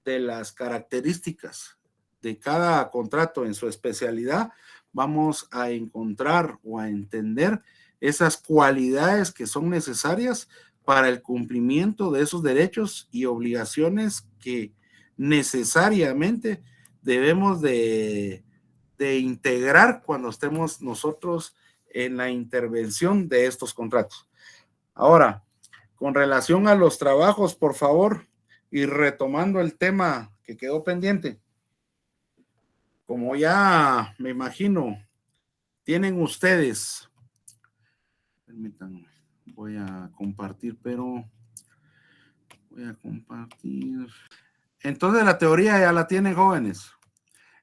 de las características de cada contrato en su especialidad, vamos a encontrar o a entender esas cualidades que son necesarias para el cumplimiento de esos derechos y obligaciones que necesariamente debemos de integrar cuando estemos nosotros en la intervención de estos contratos. Ahora, con relación a los trabajos, por favor, y retomando el tema que quedó pendiente, como ya me imagino, tienen ustedes, permítanme, voy a compartir, entonces la teoría ya la tienen, jóvenes.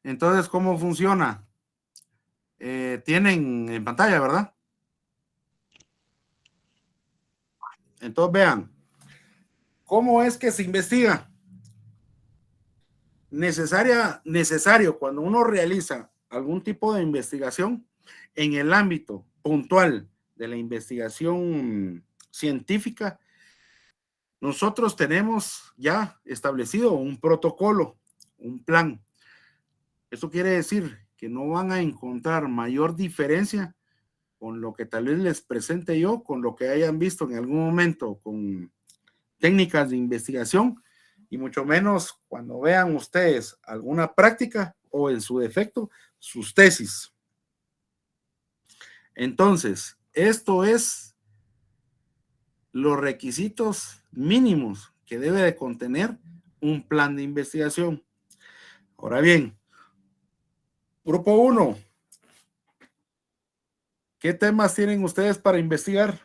Entonces, ¿cómo funciona? Tienen en pantalla, ¿verdad? Entonces, vean, ¿cómo es que se investiga? Necesario cuando uno realiza algún tipo de investigación en el ámbito puntual de la investigación científica, nosotros tenemos ya establecido un protocolo, un plan. Eso quiere decir que no van a encontrar mayor diferencia con lo que tal vez les presente yo, con lo que hayan visto en algún momento con técnicas de investigación, y mucho menos cuando vean ustedes alguna práctica o en su defecto sus tesis. Entonces, esto es los requisitos mínimos que debe de contener un plan de investigación. Ahora bien, grupo 1, ¿qué temas tienen ustedes para investigar?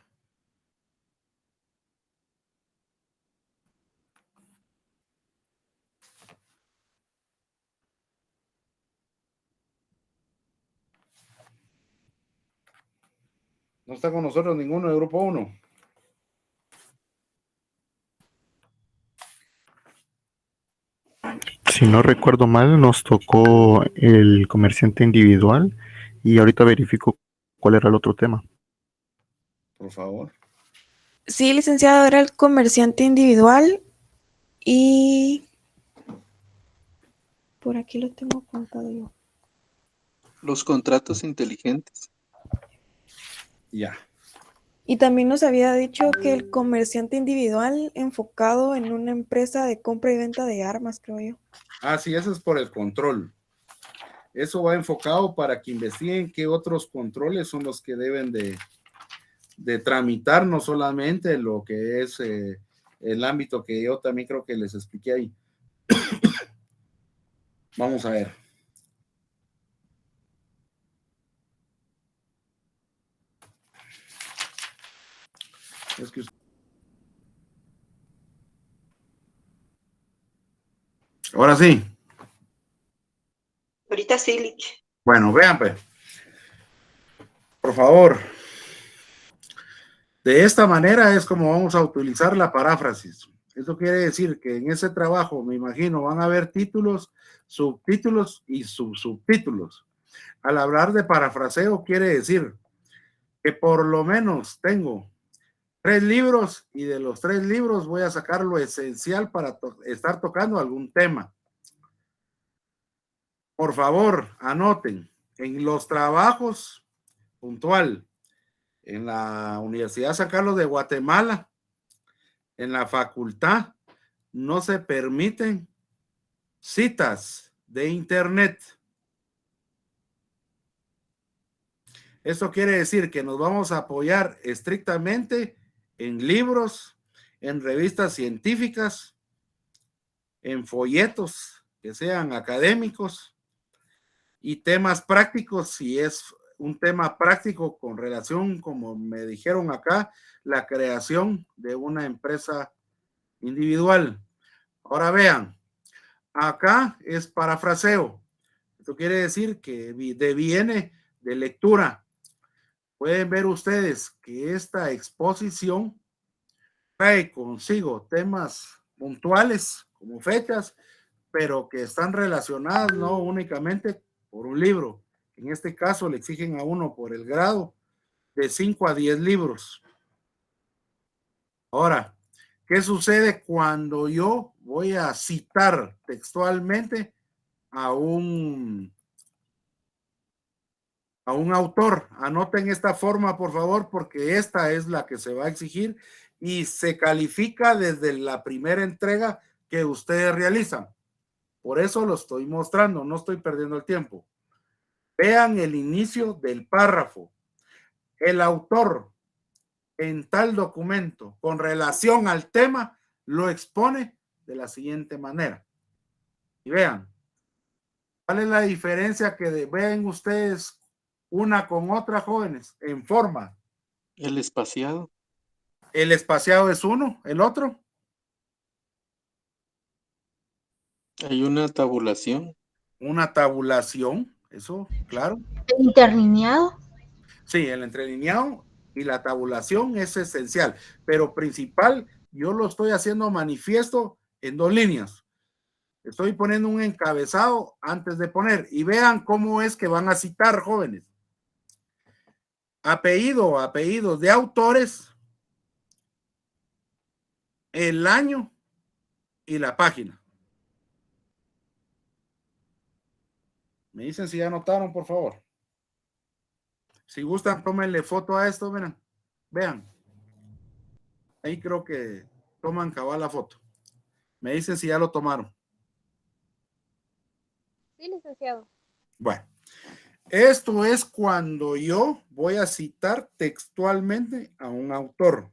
No está con nosotros ninguno de grupo 1. Si no recuerdo mal, nos tocó el comerciante individual y ahorita verifico cuál era el otro tema. Por favor. Sí, licenciado, era el comerciante individual y por aquí lo tengo apuntado yo. Los contratos inteligentes. Ya. Y también nos había dicho que el comerciante individual enfocado en una empresa de compra y venta de armas, creo yo. Ah, sí, eso es por el control. Eso va enfocado para que investiguen qué otros controles son los que deben de tramitar, no solamente lo que es el ámbito que yo también creo que les expliqué ahí. Vamos a ver. Es que... Ahora sí. Ahorita sí, Lich. Bueno, vean pues. Por favor. De esta manera es como vamos a utilizar la paráfrasis. Eso quiere decir que en ese trabajo, me imagino, van a haber títulos, subtítulos y subtítulos. Al hablar de parafraseo, quiere decir que por lo menos tengo 3 libros y de los 3 libros voy a sacar lo esencial para estar tocando algún tema. Por favor, anoten en los trabajos puntual en la Universidad San Carlos de Guatemala, en la facultad, no se permiten citas de Internet. Esto quiere decir que nos vamos a apoyar estrictamente en libros, en revistas científicas, en folletos que sean académicos y temas prácticos, si es un tema práctico con relación, como me dijeron acá, la creación de una empresa individual. Ahora vean, acá es parafraseo. Esto quiere decir que deviene de lectura. Pueden ver ustedes que esta exposición trae consigo temas puntuales como fechas, pero que están relacionadas no únicamente por un libro. En este caso le exigen a uno por el grado de 5 a 10 libros. Ahora, ¿qué sucede cuando yo voy a citar textualmente a un autor? Anoten esta forma, por favor, porque esta es la que se va a exigir y se califica desde la primera entrega que ustedes realizan. Por eso lo estoy mostrando, no estoy perdiendo el tiempo. Vean el inicio del párrafo. El autor en tal documento con relación al tema lo expone de la siguiente manera. Y vean, ¿cuál es la diferencia que ven ustedes una con otra, jóvenes? En forma. El espaciado. El espaciado es uno, el otro. Hay una tabulación. Una tabulación, eso, claro. ¿El interlineado? Sí, el entrelineado y la tabulación es esencial, pero principal, yo lo estoy haciendo manifiesto en 2 líneas. Estoy poniendo un encabezado antes de poner y vean cómo es que van a citar, jóvenes. Apellidos de autores, el año y la página. Me dicen si ya anotaron, por favor. Si gustan, tómenle foto a esto, miren. Vean. Ahí creo que toman cabal la foto. Me dicen si ya lo tomaron. Sí, licenciado. Bueno, esto es cuando yo voy a citar textualmente a un autor.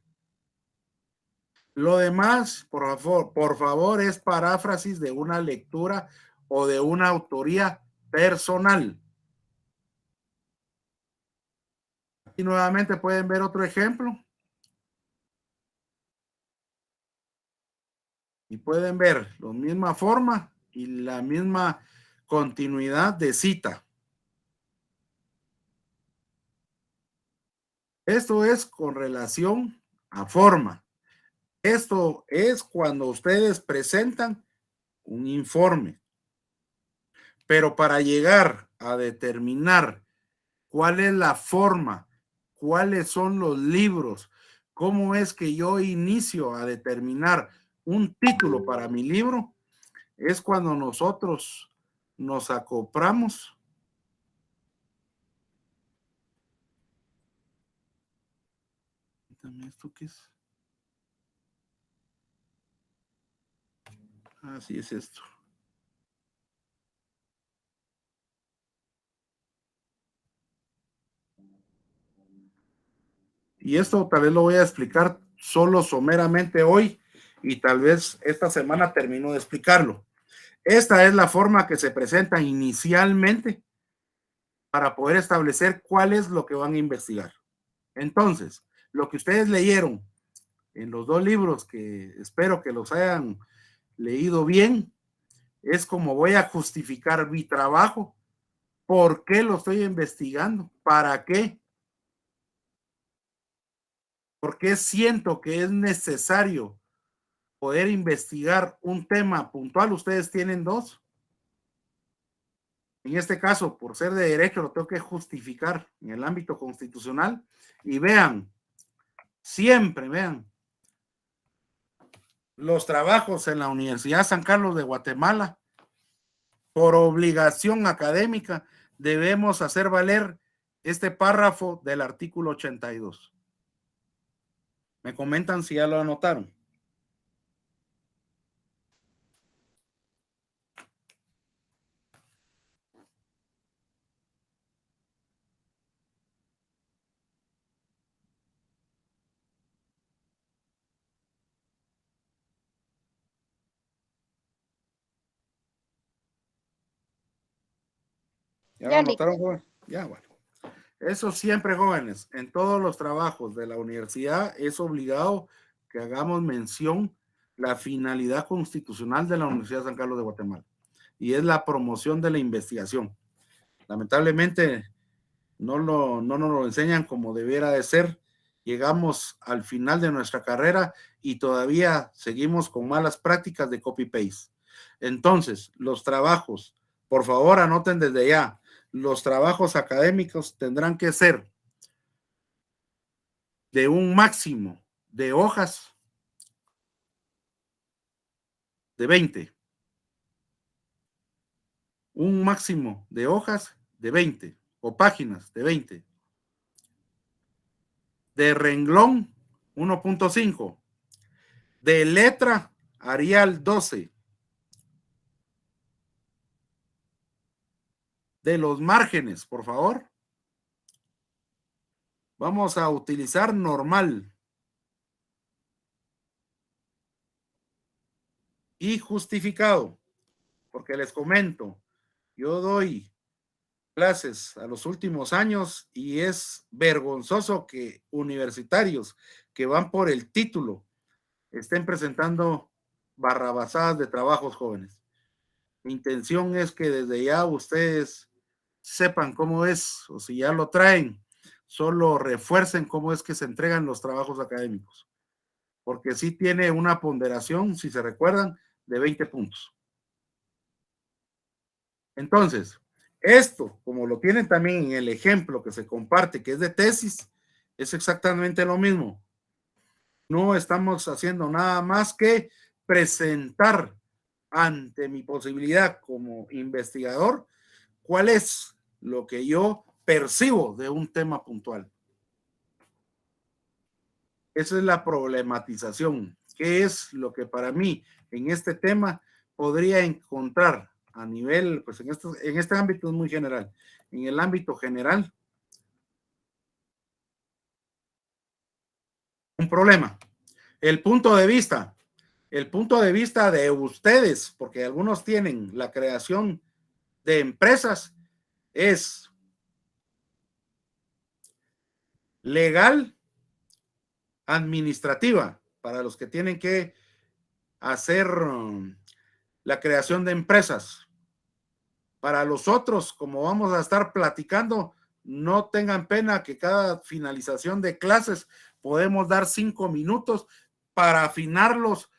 Lo demás, por favor, es paráfrasis de una lectura o de una autoría personal. Y nuevamente pueden ver otro ejemplo. Y pueden ver la misma forma y la misma continuidad de cita. Esto es con relación a forma. Esto es cuando ustedes presentan un informe. Pero para llegar a determinar cuál es la forma, cuáles son los libros, cómo es que yo inicio a determinar un título para mi libro, es cuando nosotros nos acoplamos ¿esto qué es? Así es esto. Y esto tal vez lo voy a explicar solo someramente hoy y tal vez esta semana termino de explicarlo. Esta es la forma que se presenta inicialmente para poder establecer cuál es lo que van a investigar. Entonces, lo que ustedes leyeron en los 2 libros, que espero que los hayan leído bien, es como voy a justificar mi trabajo, por qué lo estoy investigando, para qué, por qué siento que es necesario poder investigar un tema puntual. Ustedes tienen 2. En este caso, por ser de derecho, lo tengo que justificar en el ámbito constitucional. Y vean, siempre vean, los trabajos en la Universidad San Carlos de Guatemala, por obligación académica, debemos hacer valer este párrafo del artículo 82. Me comentan si ya lo anotaron. ¿Ya lo Ya anotaron, listo. joven? Ya, bueno. Eso siempre, jóvenes, en todos los trabajos de la universidad es obligado que hagamos mención la finalidad constitucional de la Universidad de San Carlos de Guatemala, y es la promoción de la investigación. Lamentablemente no nos lo enseñan como debiera de ser. Llegamos al final de nuestra carrera y todavía seguimos con malas prácticas de copy-paste. Entonces, los trabajos, por favor, anoten desde ya, los trabajos académicos tendrán que ser de un máximo de hojas de 20, un máximo de hojas de 20 o páginas de 20, de renglón 1.5, de letra Arial 12, de los márgenes, por favor, vamos a utilizar normal y justificado, porque les comento, yo doy clases a los últimos años y es vergonzoso que universitarios que van por el título estén presentando barrabasadas de trabajos, jóvenes. Mi intención es que desde ya ustedes sepan cómo es, o si ya lo traen, solo refuercen cómo es que se entregan los trabajos académicos, porque sí tiene una ponderación, si se recuerdan, de 20 puntos. Entonces, esto, como lo tienen también en el ejemplo que se comparte, que es de tesis, es exactamente lo mismo. No estamos haciendo nada más que presentar ante mi posibilidad como investigador cuál es lo que yo percibo de un tema puntual. Esa es la problematización. ¿Qué es lo que para mí en este tema podría encontrar a nivel, pues en este ámbito es muy general, en el ámbito general, un problema? El punto de vista de ustedes, porque algunos tienen la creación de empresas, es legal, administrativa, para los que tienen que hacer la creación de empresas. Para los otros, como vamos a estar platicando, no tengan pena que cada finalización de clases podemos dar 5 minutos para afinarlos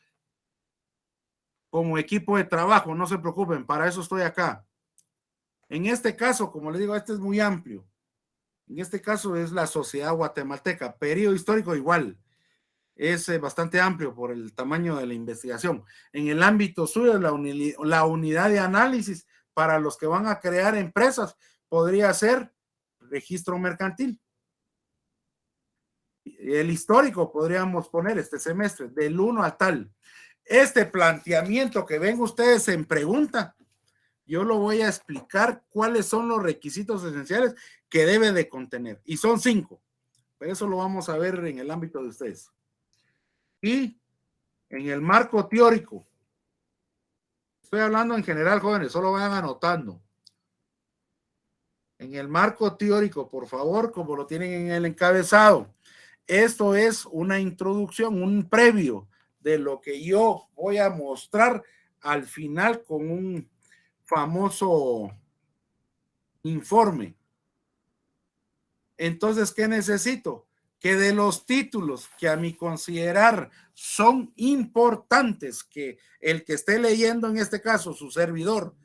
como equipo de trabajo. No se preocupen, para eso estoy acá. En este caso, como les digo, este es muy amplio. En este caso es la sociedad guatemalteca. Periodo histórico igual. Es bastante amplio por el tamaño de la investigación. En el ámbito suyo, la unidad de análisis para los que van a crear empresas podría ser registro mercantil. El histórico podríamos poner este semestre, del 1 a tal. Este planteamiento que ven ustedes en pregunta, yo lo voy a explicar cuáles son los requisitos esenciales que debe de contener. Y son 5. Pero eso lo vamos a ver en el ámbito de ustedes. Y en el marco teórico, estoy hablando en general, jóvenes, solo vayan anotando. En el marco teórico, por favor, como lo tienen en el encabezado, esto es una introducción, un previo de lo que yo voy a mostrar al final con un famoso informe. Entonces, ¿qué necesito? Que de los títulos que a mi considerar son importantes, que el que esté leyendo, en este caso su servidor,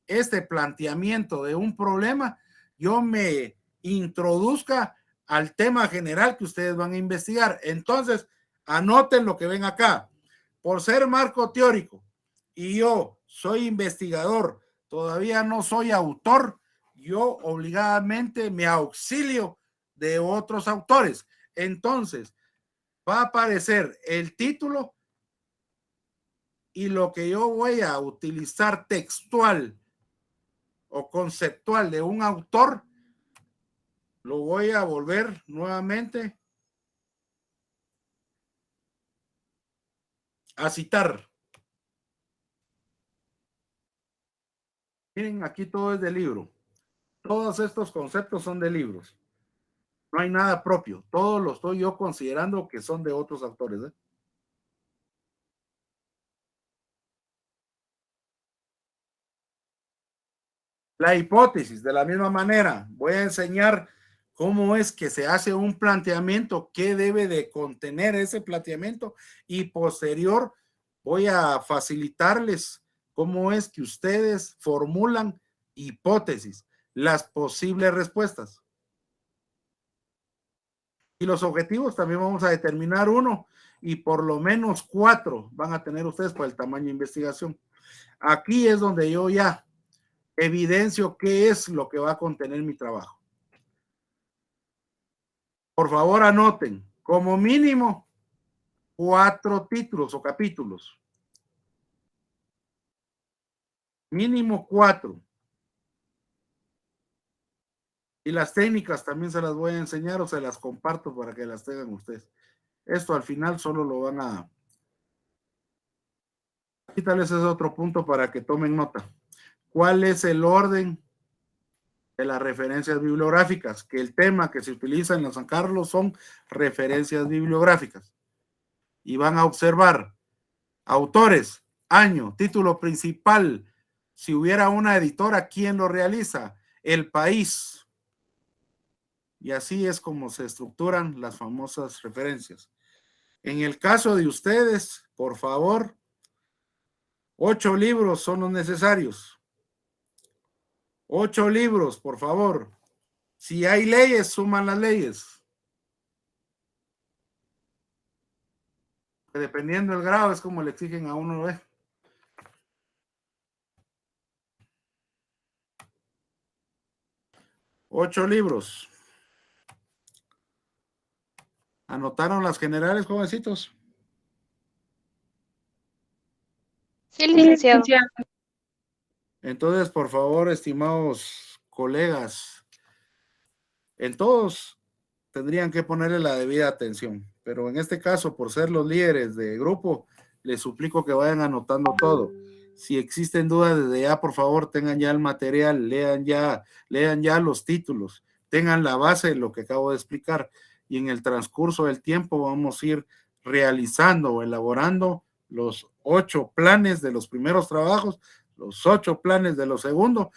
este planteamiento de un problema, yo me introduzca al tema general que ustedes van a investigar. Entonces, anoten lo que ven acá. Por ser marco teórico y yo soy investigador, todavía no soy autor, yo obligadamente me auxilio de otros autores. Entonces, va a aparecer el título y lo que yo voy a utilizar textual o conceptual de un autor, lo voy a volver nuevamente a citar. Miren, aquí todo es del libro. Todos estos conceptos son de libros. No hay nada propio. Todo lo estoy yo considerando que son de otros autores, ¿eh? La hipótesis, de la misma manera, voy a enseñar cómo es que se hace un planteamiento, qué debe de contener ese planteamiento y posterior voy a facilitarles cómo es que ustedes formulan hipótesis, las posibles respuestas. Y los objetivos también vamos a determinar uno y por lo menos 4 van a tener ustedes por el tamaño de investigación. Aquí es donde yo ya evidencio qué es lo que va a contener mi trabajo. Por favor, anoten, como mínimo 4 títulos o capítulos. Mínimo 4. Y las técnicas también se las voy a enseñar o se las comparto para que las tengan ustedes. Esto al final solo lo van a... Aquí tal vez es otro punto para que tomen nota. ¿Cuál es el orden de las referencias bibliográficas? Que el tema que se utiliza en la San Carlos son referencias bibliográficas. Y van a observar autores, año, título principal. Si hubiera una editora, ¿quién lo realiza? El país. Y así es como se estructuran las famosas referencias. En el caso de ustedes, por favor, 8 libros son los necesarios. 8 libros, por favor. Si hay leyes, suman las leyes. Dependiendo del grado, es como le exigen a uno, ¿eh? Ocho libros. ¿Anotaron las generales, jovencitos? Sí, licenciado. Entonces, por favor, estimados colegas, en todos tendrían que ponerle la debida atención, pero en este caso, por ser los líderes de grupo, les suplico que vayan anotando todo. Si existen dudas desde ya, por favor, tengan ya el material, lean ya los títulos, tengan la base de lo que acabo de explicar, y en el transcurso del tiempo vamos a ir realizando o elaborando los 8 planes de los primeros trabajos, los 8 planes de los segundos.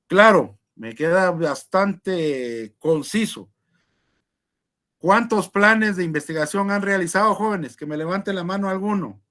Claro, me queda bastante conciso. ¿Cuántos planes de investigación han realizado, jóvenes? Que me levante la mano alguno.